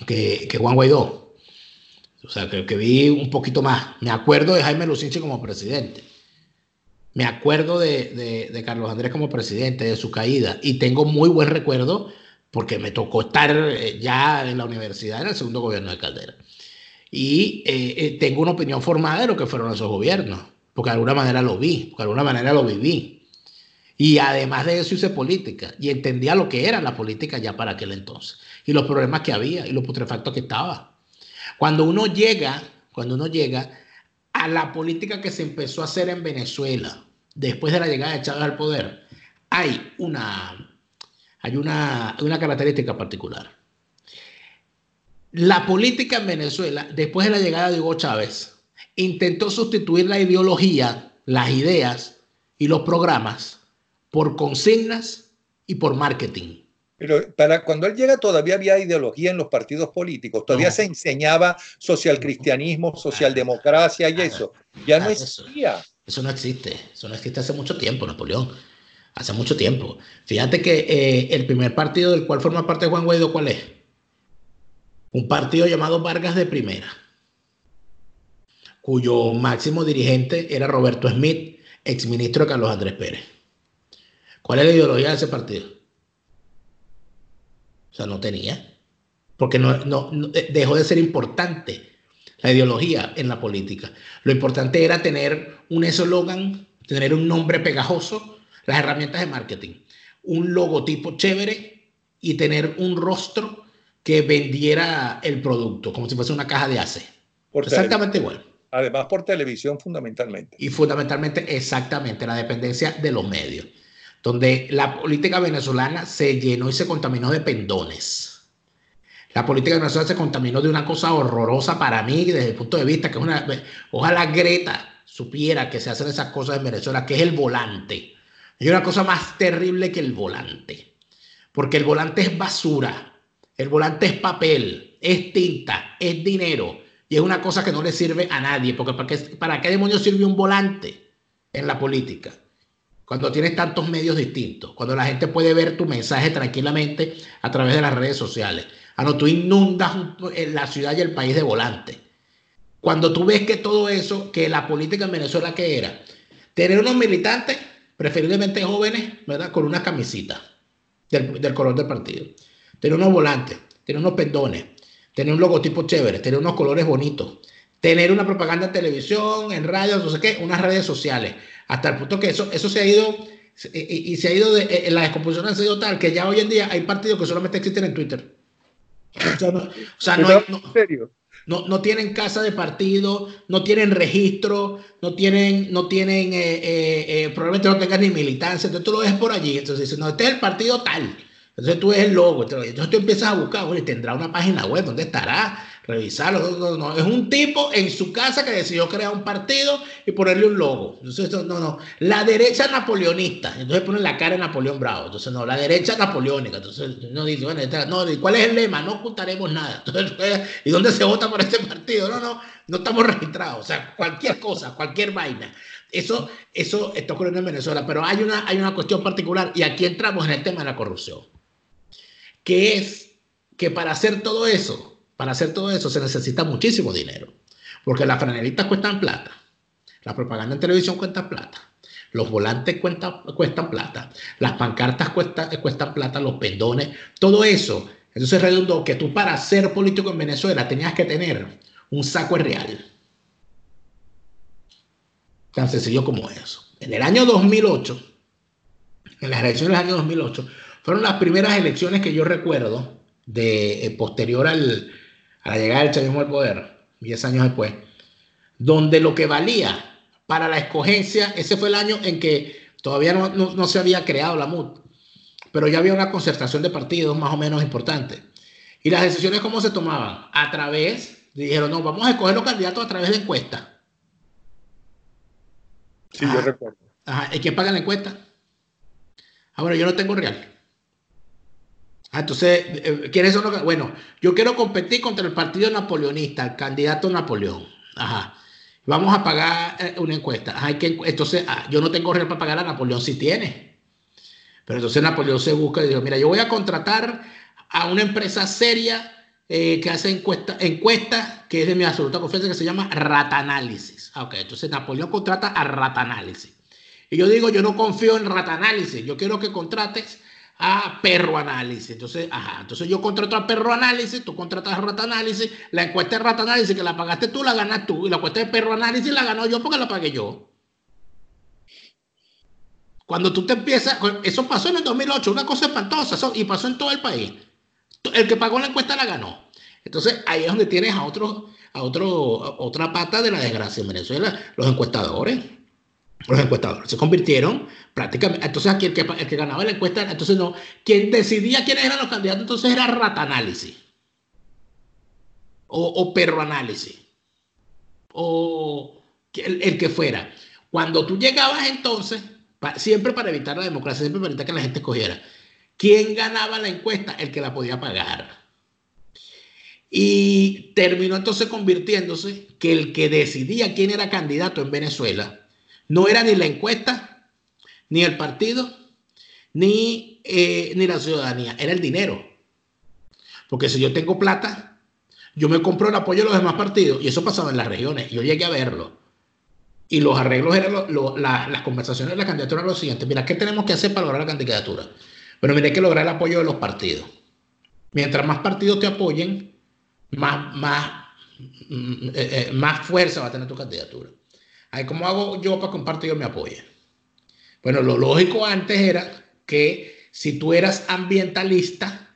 que Juan Guaidó. O sea, que vi un poquito más. Me acuerdo de Jaime Lucinche como presidente. Me acuerdo de Carlos Andrés como presidente, de su caída. Y tengo muy buen recuerdo porque me tocó estar ya en la universidad en el segundo gobierno de Caldera. Y tengo una opinión formada de lo que fueron esos gobiernos, porque de alguna manera lo vi, porque de alguna manera lo viví. Y además de eso hice política y entendía lo que era la política ya para aquel entonces y los problemas que había y lo putrefacto que estaba. Cuando uno llega a la política que se empezó a hacer en Venezuela después de la llegada de Chávez al poder, hay una característica particular. La política en Venezuela, después de la llegada de Hugo Chávez, intentó sustituir la ideología, las ideas y los programas por consignas y por marketing. Pero para cuando él llega todavía había ideología en los partidos políticos, todavía se enseñaba socialcristianismo, socialdemocracia y eso. Ya no existía. Eso no existe hace mucho tiempo, Napoleón. Hace mucho tiempo. Fíjate que el primer partido del cual forma parte Juan Guaidó, ¿cuál es? Un partido llamado Vargas de Primera, cuyo máximo dirigente era Roberto Smith, exministro de Carlos Andrés Pérez. ¿Cuál es la ideología de ese partido? O sea, no tenía. Porque dejó de ser importante la ideología en la política. Lo importante era tener un eslogan, tener un nombre pegajoso, las herramientas de marketing, un logotipo chévere y tener un rostro que vendiera el producto, como si fuese una caja de ACE. Exactamente igual. Además por televisión fundamentalmente. Y fundamentalmente, exactamente, la dependencia de los medios, donde la política venezolana se llenó y se contaminó de pendones. La política venezolana se contaminó de una cosa horrorosa para mí desde el punto de vista que es una... Ojalá Greta supiera que se hacen esas cosas en Venezuela, que es el volante. Hay una cosa más terrible que el volante, porque el volante es basura. El volante es papel, es tinta, es dinero y es una cosa que no le sirve a nadie, porque ¿para qué demonios sirve un volante en la política? Cuando tienes tantos medios distintos, cuando la gente puede ver tu mensaje tranquilamente a través de las redes sociales. No, tú inundas la ciudad y el país de volante. Cuando tú ves que todo eso, que la política en Venezuela, ¿qué era? Tener unos militantes, preferiblemente jóvenes, ¿verdad? Con una camisita del color del partido. Tener unos volantes, tener unos pendones, tener un logotipo chévere, tener unos colores bonitos, tener una propaganda en televisión, en radio, no sé qué, unas redes sociales, hasta el punto que eso se ha ido, y se ha ido, la descomposición ha sido tal que ya hoy en día hay partidos que solamente existen en Twitter. No tienen casa de partido, no tienen registro, probablemente no tengan ni militancia, entonces tú lo ves por allí, entonces dices, no, este es el partido tal. Entonces tú ves el logo, entonces tú empiezas a buscar, bueno, y tendrá una página web, ¿dónde estará? Revisarlo. No. Es un tipo en su casa que decidió crear un partido y ponerle un logo. Entonces, no. La derecha napoleonista, entonces ponen la cara de Napoleón Bravo. Entonces, no, la derecha napoleónica. Entonces, no dice, bueno, ¿cuál es el lema? No ocultaremos nada. Entonces, ¿y dónde se vota por este partido? No estamos registrados. O sea, cualquier cosa, cualquier vaina. Eso está ocurriendo en Venezuela, pero hay una cuestión particular y aquí entramos en el tema de la corrupción. Que es que para hacer todo eso se necesita muchísimo dinero, porque las franelitas cuestan plata, la propaganda en televisión cuesta plata, los volantes cuestan plata, las pancartas cuestan plata, los pendones, todo eso. Entonces redundó que tú para ser político en Venezuela tenías que tener un saco real. Tan sencillo como eso. En el año 2008, en las elecciones del año 2008, fueron las primeras elecciones que yo recuerdo posterior a la llegada del chavismo al poder, 10 años después, donde lo que valía para la escogencia, ese fue el año en que todavía no se había creado la MUD, pero ya había una concertación de partidos más o menos importante. Y las decisiones, ¿cómo se tomaban? Dijeron, no, vamos a escoger los candidatos a través de encuestas. Sí, yo recuerdo. ¿Y quién paga la encuesta? Bueno, yo no tengo real. Entonces, ¿quiénes son los? Bueno, yo quiero competir contra el partido napoleonista, el candidato Napoleón. Vamos a pagar una encuesta. Entonces, yo no tengo real para pagar a Napoleón, sí tiene. Pero entonces Napoleón se busca y dice, mira, yo voy a contratar a una empresa seria que hace encuestas, que es de mi absoluta confianza, que se llama Ratanálisis. Entonces Napoleón contrata a Ratanálisis. Y yo digo, yo no confío en Ratanálisis, yo quiero que contrates a Perro Análisis. Entonces yo contrato a Perro Análisis, tú contratas a Ratanálisis, la encuesta de Ratanálisis que la pagaste tú, la ganas tú, y la encuesta de Perro Análisis la ganó yo porque la pagué yo. Cuando tú te empiezas, eso pasó en el 2008, una cosa espantosa, y pasó en todo el país. El que pagó la encuesta la ganó. Entonces ahí es donde tienes a otra pata de la desgracia en Venezuela, los encuestadores. Los encuestadores se convirtieron prácticamente, entonces aquí el que ganaba la encuesta, entonces no, quien decidía quiénes eran los candidatos, entonces era ratanálisis o perroanálisis o el que fuera. Cuando tú llegabas entonces, siempre para evitar la democracia, siempre para evitar que la gente escogiera, ¿quién ganaba la encuesta? El que la podía pagar. Y terminó entonces convirtiéndose que el que decidía quién era candidato en Venezuela no era ni la encuesta, ni el partido, ni la ciudadanía, era el dinero. Porque si yo tengo plata, yo me compro el apoyo de los demás partidos, y eso pasaba en las regiones, yo llegué a verlo. Y los arreglos eran, las conversaciones de la candidatura eran lo siguiente: mira, ¿qué tenemos que hacer para lograr la candidatura? Bueno, mira, hay que lograr el apoyo de los partidos. Mientras más partidos te apoyen, más fuerza va a tener tu candidatura. Ay, ¿cómo hago yo para que un partido me apoye? Bueno, lo lógico antes era que si tú eras ambientalista,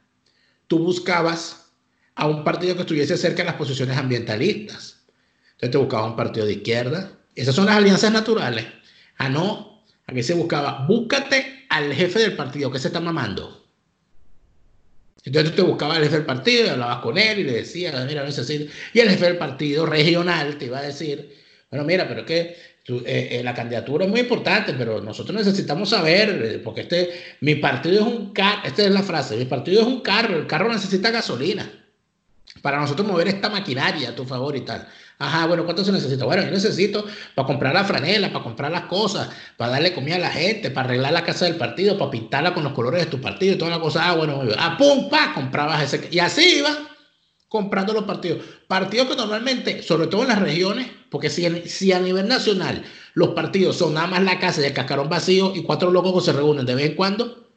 tú buscabas a un partido que estuviese cerca de las posiciones ambientalistas. Entonces te buscaba un partido de izquierda. Esas son las alianzas naturales. Ah, no. Aquí se buscaba, búscate al jefe del partido que se está mamando. Entonces tú te buscabas al jefe del partido y hablabas con él y le decías, mira, no necesito. Y el jefe del partido regional te iba a decir, bueno, mira, pero es que la candidatura es muy importante, pero nosotros necesitamos saber, porque mi partido es un carro, esta es la frase, mi partido es un carro, el carro necesita gasolina para nosotros mover esta maquinaria a tu favor y tal. Ajá, bueno, ¿cuánto se necesita? Bueno, yo necesito para comprar la franela, para comprar las cosas, para darle comida a la gente, para arreglar la casa del partido, para pintarla con los colores de tu partido y toda la cosa. Ah, bueno, pum, pa, comprabas ese. Y así ibas comprando los partidos. Partidos que normalmente, sobre todo en las regiones, porque si a nivel nacional los partidos son nada más la casa y el cascarón vacío y 4 locos que se reúnen de vez en cuando,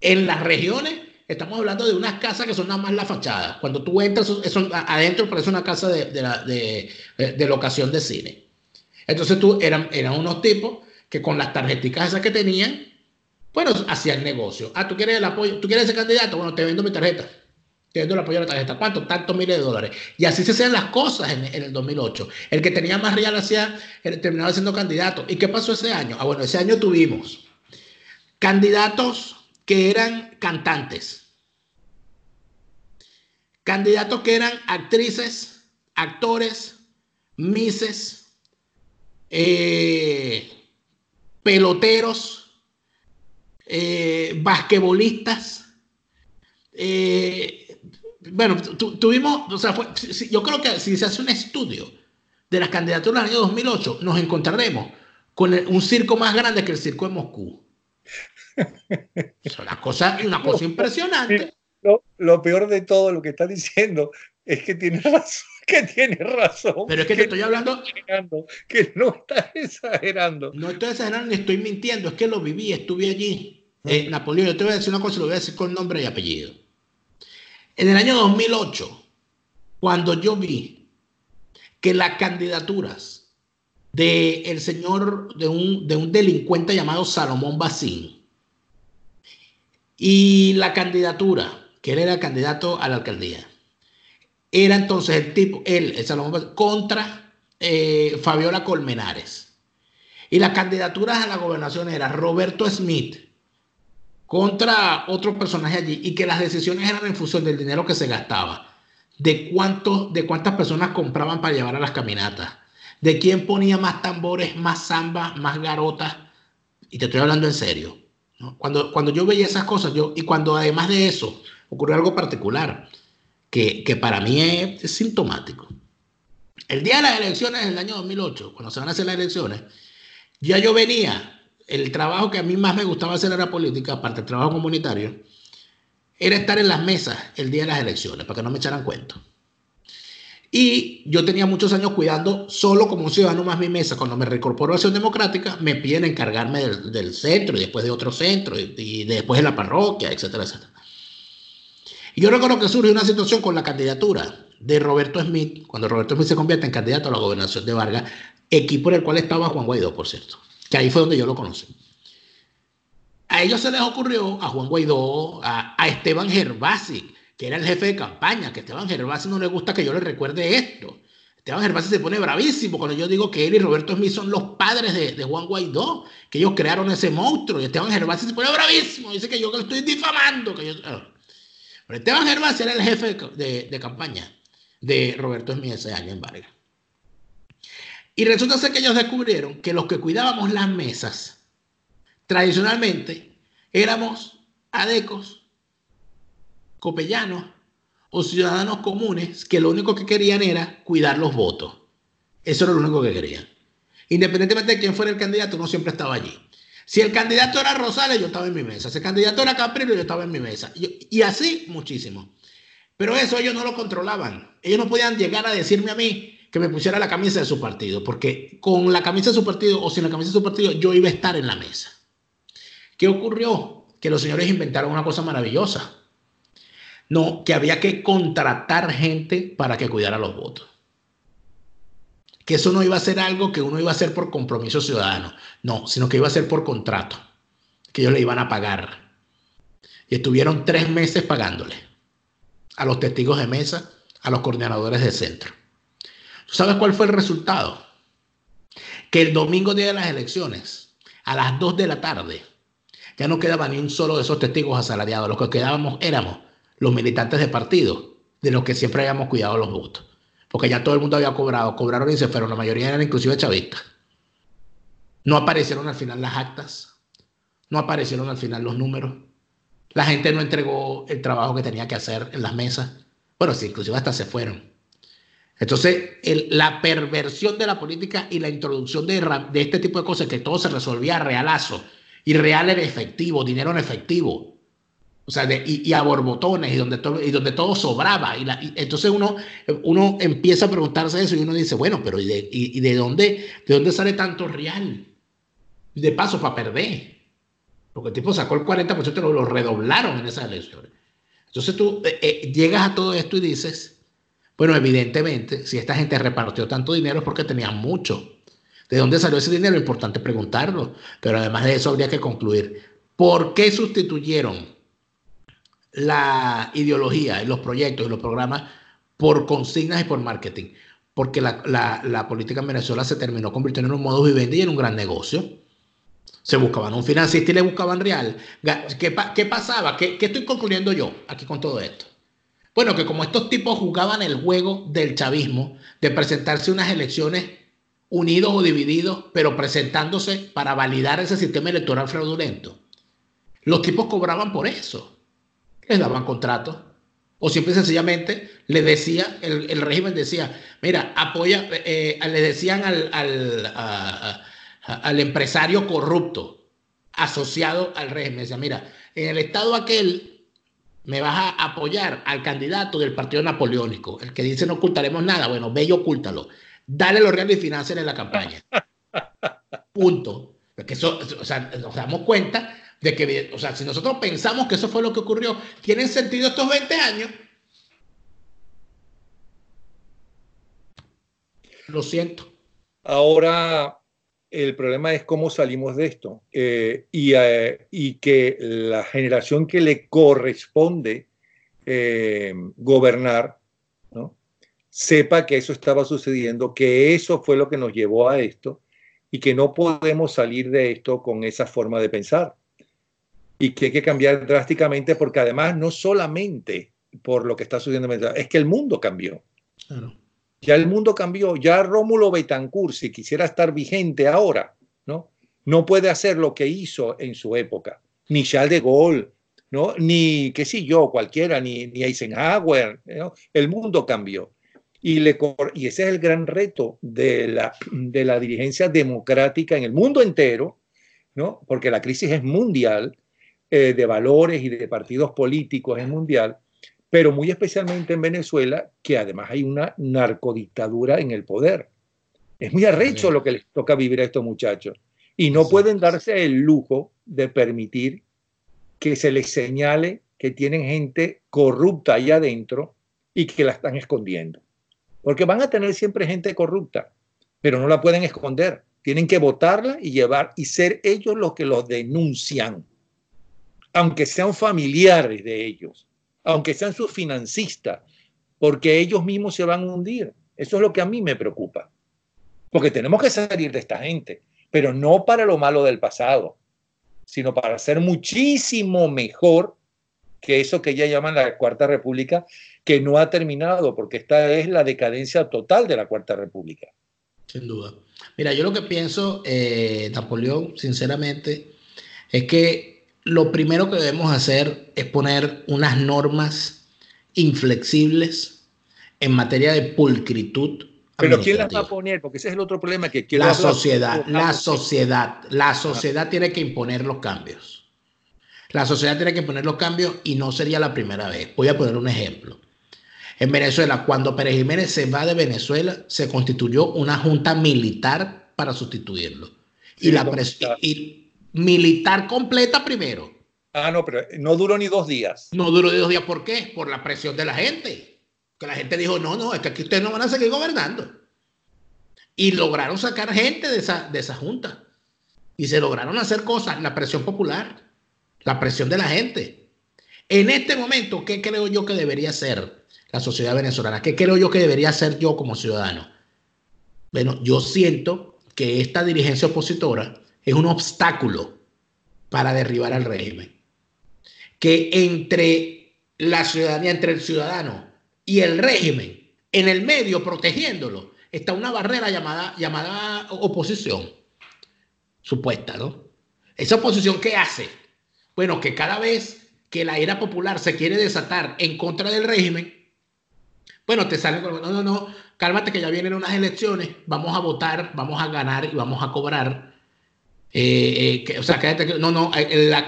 en las regiones estamos hablando de unas casas que son nada más la fachada. Cuando tú entras, adentro parece una casa de locación de cine. Entonces eran unos tipos que con las tarjeticas esas que tenían, bueno, hacían negocio. Ah, ¿tú quieres el apoyo? ¿Tú quieres ese candidato? Bueno, te vendo mi tarjeta. Te vendo el apoyo de la tarjeta. ¿Cuánto? Tantos miles de dólares. Y así se hacían las cosas en el 2008. El que tenía más real terminaba siendo candidato. ¿Y qué pasó ese año? Ah, bueno, ese año tuvimos candidatos que eran cantantes, candidatos que eran actrices, actores, misses, peloteros, basquetbolistas. Bueno, tuvimos, o sea, yo creo que si se hace un estudio de las candidaturas del año 2008, nos encontraremos con un circo más grande que el circo de Moscú. Es una cosa impresionante. Lo peor de todo lo que estás diciendo es que tienes razón. Pero es que te estoy hablando. Que no estás exagerando. No estoy exagerando ni estoy mintiendo, es que lo viví, estuve allí. Napoleón, yo te voy a decir una cosa y lo voy a decir con nombre y apellido. En el año 2008, cuando yo vi que las candidaturas de un delincuente llamado Salomón Bacín y la candidatura, que él era candidato a la alcaldía, era entonces el Salomón Bacín, contra Fabiola Colmenares. Y las candidaturas a la gobernación era Roberto Smith contra otro personaje allí, y que las decisiones eran en función del dinero que se gastaba, de cuántas personas compraban para llevar a las caminatas, de quién ponía más tambores, más zambas, más garotas, y te estoy hablando en serio, ¿no? Cuando yo veía esas cosas, y cuando además de eso ocurrió algo particular, que para mí es sintomático. El día de las elecciones del año 2008, cuando se van a hacer las elecciones, ya yo venía, el trabajo que a mí más me gustaba hacer en la política, aparte del trabajo comunitario, era estar en las mesas el día de las elecciones, para que no me echaran cuento. Y yo tenía muchos años cuidando solo como un ciudadano más mi mesa. Cuando me reincorporó a Acción Democrática, me piden encargarme del centro y después de otro centro y después de la parroquia, etcétera, etcétera. Y yo recuerdo que surge una situación con la candidatura de Roberto Smith, cuando Roberto Smith se convierte en candidato a la gobernación de Vargas, equipo en el cual estaba Juan Guaidó, por cierto, que ahí fue donde yo lo conocí. a ellos se les ocurrió, a Juan Guaidó, a Esteban Gervasi, que era el jefe de campaña, que a Esteban Gervasi no le gusta que yo le recuerde esto. Esteban Gervasi se pone bravísimo cuando yo digo que él y Roberto Smith son los padres de Juan Guaidó, que ellos crearon ese monstruo. Y Esteban Gervasi se pone bravísimo, dice que yo lo estoy difamando. Pero Esteban Gervasi era el jefe de campaña de Roberto Smith ese año en Vargas. Y resulta ser que ellos descubrieron que los que cuidábamos las mesas, tradicionalmente, éramos adecos, copellanos o ciudadanos comunes que lo único que querían era cuidar los votos. Eso era lo único que querían. Independientemente de quién fuera el candidato, uno siempre estaba allí. Si el candidato era Rosales, yo estaba en mi mesa. Si el candidato era Capriles, yo estaba en mi mesa. Y así muchísimo. Pero eso ellos no lo controlaban. Ellos no podían llegar a decirme a mí que me pusiera la camisa de su partido, porque con la camisa de su partido o sin la camisa de su partido yo iba a estar en la mesa. ¿Qué ocurrió? Que los señores inventaron una cosa maravillosa. No, que había que contratar gente para que cuidara los votos. Que eso no iba a ser algo que uno iba a hacer por compromiso ciudadano. No, sino que iba a ser por contrato. Que ellos le iban a pagar. Y estuvieron 3 meses pagándole. A los testigos de mesa, a los coordinadores de centro. ¿Tú sabes cuál fue el resultado? Que el domingo, día de las elecciones, a las 2 de la tarde, ya no quedaba ni un solo de esos testigos asalariados. Los que quedábamos éramos los militantes de partido, de los que siempre habíamos cuidado los votos. Porque ya todo el mundo había cobrado, cobraron y se fueron. La mayoría eran inclusive chavistas. No aparecieron al final las actas, no aparecieron al final los números. La gente no entregó el trabajo que tenía que hacer en las mesas. Bueno, sí, inclusive hasta se fueron. Entonces, la perversión de la política y la introducción de este tipo de cosas, que todo se resolvía a realazo, y real era efectivo, dinero en efectivo, o sea, y a borbotones, y donde todo sobraba. Entonces uno empieza a preguntarse eso y uno dice, bueno, pero ¿de dónde sale tanto real? De paso, para perder. Porque el tipo sacó el 40%, lo redoblaron en esas elecciones. Entonces tú llegas a todo esto y dices, bueno, evidentemente, si esta gente repartió tanto dinero es porque tenían mucho. ¿De dónde salió ese dinero? Importante preguntarlo. Pero además de eso habría que concluir, ¿por qué sustituyeron la ideología y los proyectos y los programas por consignas y por marketing? Porque la política en Venezuela se terminó convirtiendo en un modus vivendi y en un gran negocio. Se buscaban un financista y le buscaban real. ¿Qué pasaba? ¿Qué estoy concluyendo yo aquí con todo esto? Bueno, que como estos tipos jugaban el juego del chavismo, de presentarse unas elecciones unidos o divididos, pero presentándose para validar ese sistema electoral fraudulento, los tipos cobraban por eso. Les daban contratos. O simple y sencillamente le decía, el régimen decía, mira, apoya, le decían al empresario corrupto asociado al régimen, decía, mira, en el estado aquel me vas a apoyar al candidato del partido napoleónico, el que dice no ocultaremos nada. Bueno, ve y ocúltalo. Dale los reales y financiales en la campaña. Punto. Porque eso, o sea, nos damos cuenta de que, o sea, si nosotros pensamos que eso fue lo que ocurrió, ¿tienen sentido estos 20 años? Lo siento. Ahora, el problema es cómo salimos de esto y que la generación que le corresponde gobernar, ¿no?, sepa que eso estaba sucediendo, que eso fue lo que nos llevó a esto y que no podemos salir de esto con esa forma de pensar y que hay que cambiar drásticamente, porque además no solamente por lo que está sucediendo en Venezuela, es que el mundo cambió. Claro. Ya el mundo cambió, ya Rómulo Betancourt, si quisiera estar vigente ahora, no puede hacer lo que hizo en su época, ni Charles de Gaulle, ¿no?, ni qué sé yo, cualquiera, ni Eisenhower, ¿no? El mundo cambió. Y ese es el gran reto de la dirigencia democrática en el mundo entero, ¿no?, porque la crisis es mundial, de valores y de partidos políticos es mundial, pero muy especialmente en Venezuela, que además hay una narcodictadura en el poder. Es muy arrecho lo que les toca vivir a estos muchachos. Y no pueden darse el lujo de permitir que se les señale que tienen gente corrupta ahí adentro y que la están escondiendo. Porque van a tener siempre gente corrupta, pero no la pueden esconder. Tienen que votarla y ser ellos los que los denuncian. aunque sean familiares de ellos, aunque sean sus financistas, porque ellos mismos se van a hundir. Eso es lo que a mí me preocupa, porque tenemos que salir de esta gente, pero no para lo malo del pasado, sino para ser muchísimo mejor que eso que ya llaman la Cuarta República, que no ha terminado, porque esta es la decadencia total de la Cuarta República. Sin duda. Mira, yo lo que pienso, Napoleón, sinceramente, es que lo primero que debemos hacer es poner unas normas inflexibles en materia de pulcritud. Pero ¿quién las va a poner? Porque ese es el otro problema que quiero la hablar. sociedad tiene que imponer los cambios. La sociedad tiene que imponer los cambios y no sería la primera vez. Voy a poner un ejemplo. En Venezuela, cuando Pérez Jiménez se va de Venezuela, se constituyó una junta militar para sustituirlo. Sí, y militar completa primero. Ah, no, pero no duró ni 2 días. No duró ni 2 días. ¿Por qué? Por la presión de la gente. Que la gente dijo, no, es que aquí ustedes no van a seguir gobernando. Y lograron sacar gente de esa junta. Y se lograron hacer cosas. La presión popular, la presión de la gente. En este momento, ¿qué creo yo que debería ser la sociedad venezolana? ¿Qué creo yo que debería hacer yo como ciudadano? Bueno, yo siento que esta dirigencia opositora es un obstáculo para derribar al régimen. Que entre la ciudadanía, entre el ciudadano y el régimen, en el medio, protegiéndolo, está una barrera llamada oposición. Supuesta, ¿no? Esa oposición, ¿qué hace? Bueno, que cada vez que la ira popular se quiere desatar en contra del régimen, bueno, te sale con, no, cálmate que ya vienen unas elecciones, vamos a votar, vamos a ganar y vamos a cobrar. O sea,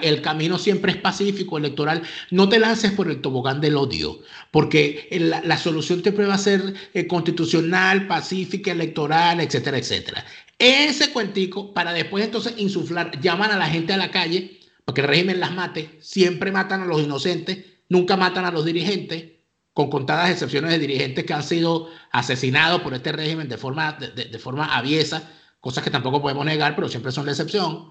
el camino siempre es pacífico, electoral. No te lances por el tobogán del odio, porque la solución siempre va a ser constitucional, pacífica, electoral, etcétera, etcétera. Ese cuentico para después entonces insuflar, llaman a la gente a la calle para que el régimen las mate. Siempre matan a los inocentes, nunca matan a los dirigentes, con contadas excepciones de dirigentes que han sido asesinados por este régimen de forma aviesa, cosas que tampoco podemos negar, pero siempre son la excepción.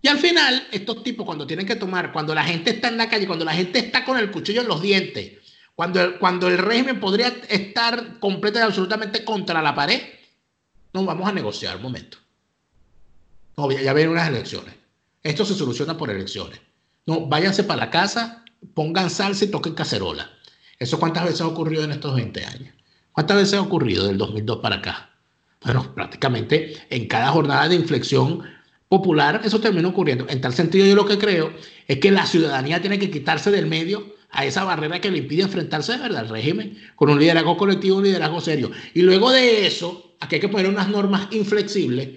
Y al final, estos tipos cuando tienen que tomar, cuando la gente está en la calle, cuando la gente está con el cuchillo en los dientes, cuando el régimen podría estar completamente y absolutamente contra la pared, no, vamos a negociar un momento. No, ya vienen unas elecciones. Esto se soluciona por elecciones. No, váyanse para la casa, pongan salsa y toquen cacerola. ¿Eso cuántas veces ha ocurrido en estos 20 años? ¿Cuántas veces ha ocurrido del 2002 para acá? Bueno, prácticamente en cada jornada de inflexión popular eso termina ocurriendo. En tal sentido, yo lo que creo es que la ciudadanía tiene que quitarse del medio a esa barrera que le impide enfrentarse de verdad al régimen con un liderazgo colectivo, un liderazgo serio. Y luego de eso, aquí hay que poner unas normas inflexibles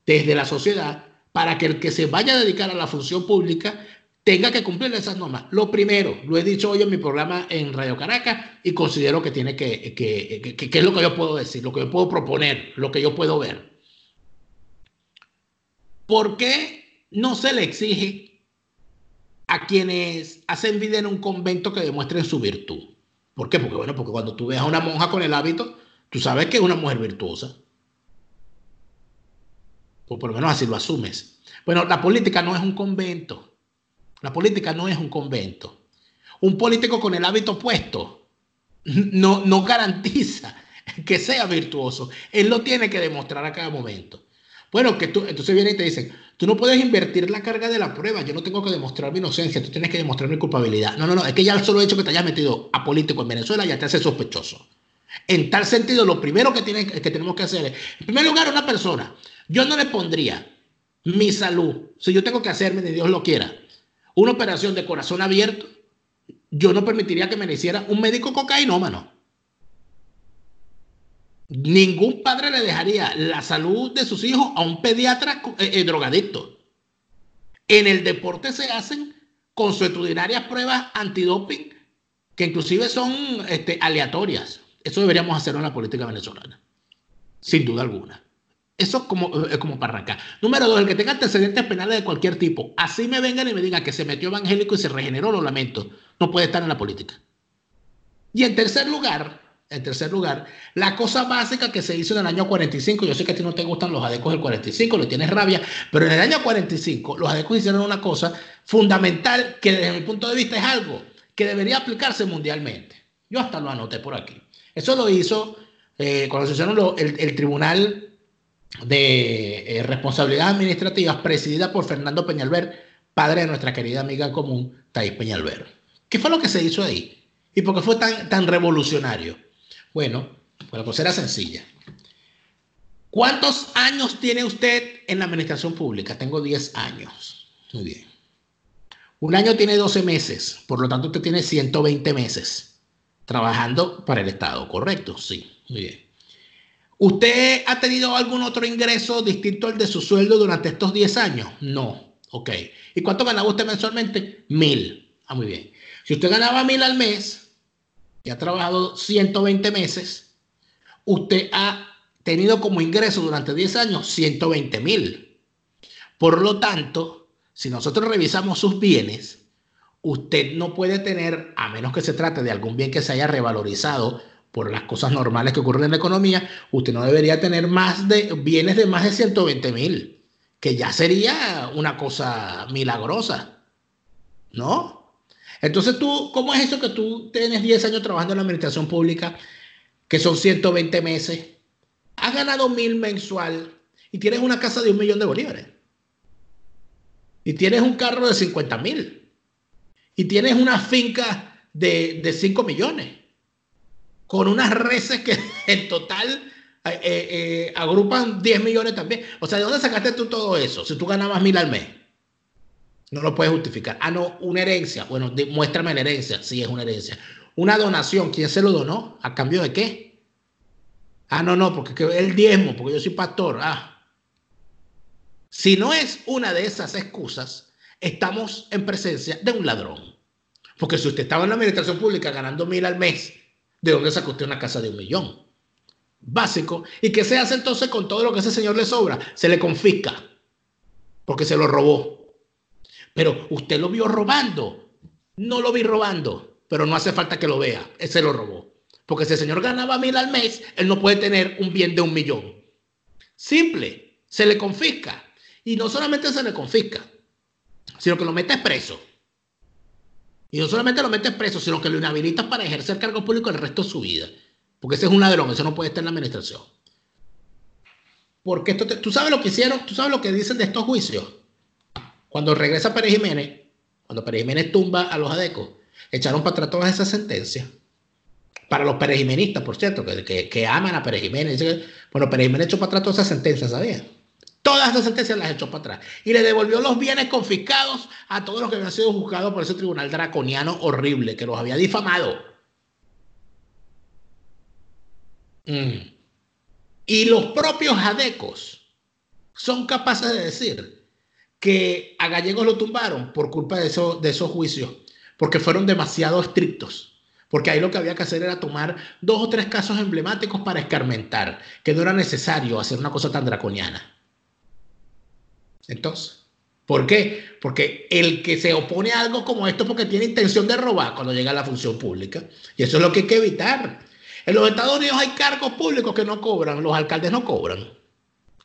desde la sociedad para que el que se vaya a dedicar a la función pública tenga que cumplir esas normas. Lo primero, lo he dicho hoy en mi programa en Radio Caracas y considero que tiene que es lo que yo puedo decir, lo que yo puedo proponer, lo que yo puedo ver. ¿Por qué no se le exige a quienes hacen vida en un convento que demuestren su virtud? ¿Por qué? Porque cuando tú ves a una monja con el hábito, tú sabes que es una mujer virtuosa. O por lo menos así lo asumes. Bueno, la política no es un convento. La política no es un convento. Un político con el hábito puesto no garantiza que sea virtuoso. Él lo tiene que demostrar a cada momento. Bueno, entonces vienen y te dicen, tú no puedes invertir la carga de la prueba, yo no tengo que demostrar mi inocencia, tú tienes que demostrar mi culpabilidad. No, es que ya el solo hecho que te hayas metido a político en Venezuela ya te hace sospechoso. En tal sentido, lo primero que tenemos que hacer es, en primer lugar, una persona, yo no le pondría mi salud, si yo tengo que hacerme, ni Dios lo quiera, una operación de corazón abierto, yo no permitiría que me la hiciera un médico cocainómano. Ningún padre le dejaría la salud de sus hijos a un pediatra drogadicto. En el deporte se hacen consuetudinarias pruebas antidoping que inclusive son aleatorias. Eso deberíamos hacerlo en la política venezolana, sin duda alguna. Eso es como para arrancar. Número 2, el que tenga antecedentes penales de cualquier tipo, así me vengan y me digan que se metió evangélico y se regeneró, lo lamento, no puede estar en la política. Y en tercer lugar, en tercer lugar, la cosa básica que se hizo en el año 45, yo sé que a ti no te gustan los adecos del 45, le tienes rabia, pero en el año 45 los adecos hicieron una cosa fundamental que desde mi punto de vista es algo que debería aplicarse mundialmente. Yo hasta lo anoté por aquí. Eso lo hizo cuando se hicieron el Tribunal de Responsabilidades Administrativas, presidida por Fernando Peñalver, padre de nuestra querida amiga común, Thais Peñalver. ¿Qué fue lo que se hizo ahí? ¿Y por qué fue tan revolucionario? Bueno, la cosa era sencilla. ¿Cuántos años tiene usted en la administración pública? Tengo 10 años. Muy bien. Un año tiene 12 meses, por lo tanto usted tiene 120 meses trabajando para el Estado, ¿correcto? Sí, muy bien. ¿Usted ha tenido algún otro ingreso distinto al de su sueldo durante estos 10 años? No. Ok. ¿Y cuánto ganaba usted mensualmente? 1.000. Ah, muy bien. Si usted ganaba 1.000 al mes y ha trabajado 120 meses, usted ha tenido como ingreso durante 10 años 120.000. Por lo tanto, si nosotros revisamos sus bienes, usted no puede tener, a menos que se trate de algún bien que se haya revalorizado por las cosas normales que ocurren en la economía, usted no debería tener bienes de más de 120.000, que ya sería una cosa milagrosa, ¿no? Entonces tú, ¿cómo es eso que tú tienes 10 años trabajando en la administración pública, que son 120 meses, has ganado 1.000 mensual y tienes una casa de 1.000.000 de bolívares? Y tienes un carro de 50.000 y tienes una finca de 5 millones con unas reses que en total agrupan 10 millones también. O sea, ¿de dónde sacaste tú todo eso? Si tú ganabas 1.000 al mes, no lo puedes justificar. Ah, no, una herencia. Bueno, muéstrame la herencia. Sí, es una herencia. Una donación. ¿Quién se lo donó? ¿A cambio de qué? Ah, no, porque el diezmo, porque yo soy pastor. Ah. Si no es una de esas excusas, estamos en presencia de un ladrón. Porque si usted estaba en la administración pública ganando 1.000 al mes, ¿de dónde sacó usted una casa de 1.000.000? Básico. ¿Y qué se hace entonces con todo lo que ese señor le sobra? Se le confisca, porque se lo robó. Pero usted lo vio robando. No lo vi robando, pero no hace falta que lo vea. Él se lo robó. Porque si el señor ganaba 1.000 al mes, él no puede tener un bien de 1.000.000. Simple. Se le confisca. Y no solamente se le confisca, sino que lo mete preso. Y no solamente lo metes preso, sino que lo inhabilitas para ejercer cargo público el resto de su vida. Porque ese es un ladrón, ese no puede estar en la administración. Porque tú sabes lo que hicieron, tú sabes lo que dicen de estos juicios. Cuando regresa Pérez Jiménez, cuando Pérez Jiménez tumba a los adecos, echaron para atrás todas esas sentencias. Para los perejimenistas, por cierto, que aman a Pérez Jiménez. Bueno, Pérez Jiménez echó para atrás todas esas sentencias, ¿sabían? Todas esas sentencias las echó para atrás. Y le devolvió los bienes confiscados a todos los que habían sido juzgados por ese tribunal draconiano horrible que los había difamado. Y los propios adecos son capaces de decir que a Gallegos lo tumbaron por culpa de esos juicios, porque fueron demasiado estrictos. Porque ahí lo que había que hacer era tomar 2 o 3 casos emblemáticos para escarmentar, que no era necesario hacer una cosa tan draconiana. Entonces, ¿por qué? Porque el que se opone a algo como esto porque tiene intención de robar cuando llega a la función pública. Y eso es lo que hay que evitar. En los Estados Unidos hay cargos públicos que no cobran. Los alcaldes no cobran.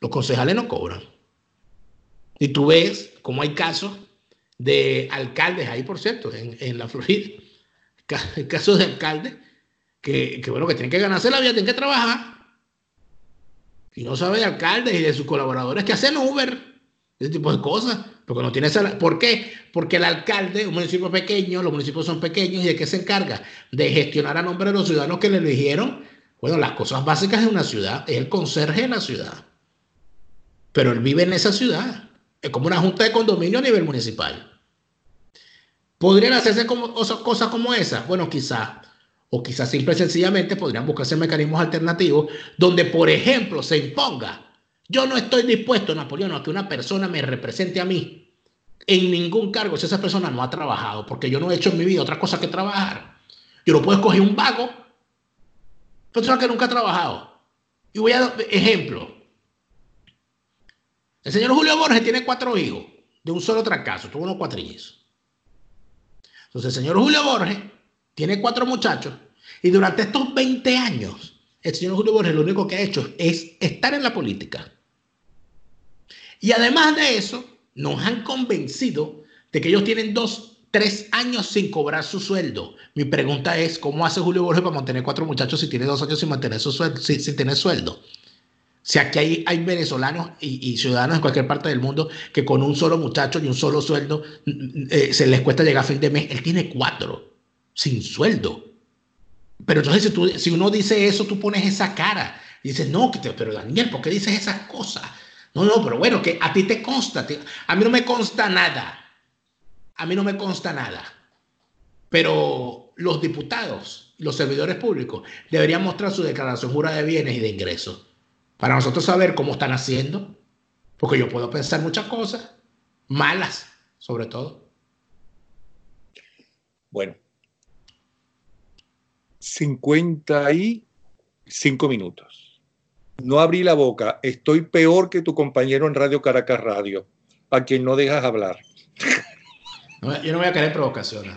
Los concejales no cobran. Y tú ves cómo hay casos de alcaldes ahí, por cierto, en la Florida. Casos de alcaldes que tienen que ganarse la vida, tienen que trabajar. Y no sabe de alcaldes y de sus colaboradores que hacen Uber. Ese tipo de cosas, porque no tiene salario. ¿Por qué? Porque el alcalde, un municipio pequeño, los municipios son pequeños, ¿y de qué se encarga? De gestionar a nombre de los ciudadanos que le eligieron. Bueno, las cosas básicas de una ciudad, es el conserje de la ciudad. Pero él vive en esa ciudad. Es como una junta de condominio a nivel municipal. ¿Podrían hacerse cosas como esas? Bueno, quizás. O quizás simple y sencillamente podrían buscarse mecanismos alternativos donde, por ejemplo, se imponga: yo no estoy dispuesto, Napoleón, a que una persona me represente a mí en ningún cargo si esa persona no ha trabajado, porque yo no he hecho en mi vida otra cosa que trabajar. Yo no puedo escoger un vago, persona que nunca ha trabajado. Y voy a dar ejemplo. El señor Julio Borges tiene 4 hijos de un solo trancazo, tuvo unos cuatrillizos. Entonces el señor Julio Borges tiene 4 muchachos Y durante estos 20 años, el señor Julio Borges lo único que ha hecho es estar en la política. Y además de eso, nos han convencido de que ellos tienen 2, 3 años sin cobrar su sueldo. Mi pregunta es, ¿cómo hace Julio Borges para mantener 4 muchachos si tiene 2 años sin mantener su sueldo, sin tener sueldo? Si aquí hay venezolanos y ciudadanos en cualquier parte del mundo que con un solo muchacho y un solo sueldo se les cuesta llegar a fin de mes. Él tiene 4 sin sueldo. Pero entonces si uno dice eso, tú pones esa cara. Y dices, no, pero Daniel, ¿por qué dices esas cosas? No, pero bueno, que a ti te consta. A mí no me consta nada. A mí no me consta nada. Pero los diputados, los servidores públicos, deberían mostrar su declaración jurada de bienes y de ingresos para nosotros saber cómo están haciendo. Porque yo puedo pensar muchas cosas, malas, sobre todo. Bueno. 55 minutos. No abrí la boca. Estoy peor que tu compañero en Radio Caracas Radio, a quien no dejas hablar. No, yo no voy a querer provocaciones.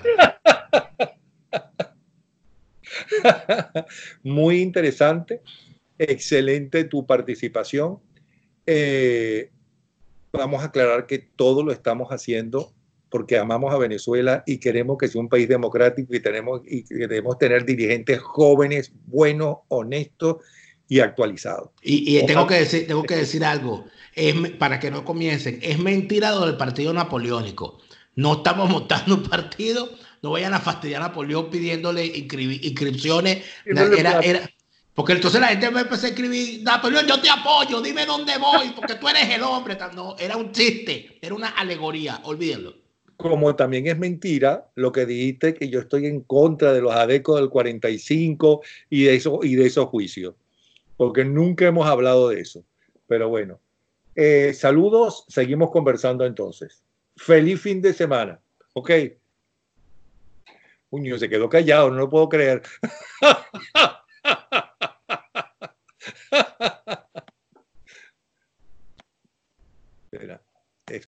Muy interesante. Excelente tu participación. Vamos a aclarar que todo lo estamos haciendo porque amamos a Venezuela y queremos que sea un país democrático y queremos tener dirigentes jóvenes, buenos, honestos y actualizados. Y tengo que decir algo, para que no comiencen, es mentira lo del partido napoleónico. No estamos montando un partido, no vayan a fastidiar a Napoleón pidiéndole inscripciones. Porque entonces la gente me empezó a escribir, Napoleón, yo te apoyo, dime dónde voy, porque tú eres el hombre. No, era un chiste, era una alegoría, olvídenlo. Como también es mentira lo que dijiste, que yo estoy en contra de los adecos del 45 y de esos juicios, porque nunca hemos hablado de eso. Pero bueno, saludos, seguimos conversando entonces. Feliz fin de semana. Ok. Uño, se quedó callado, no lo puedo creer. Espera.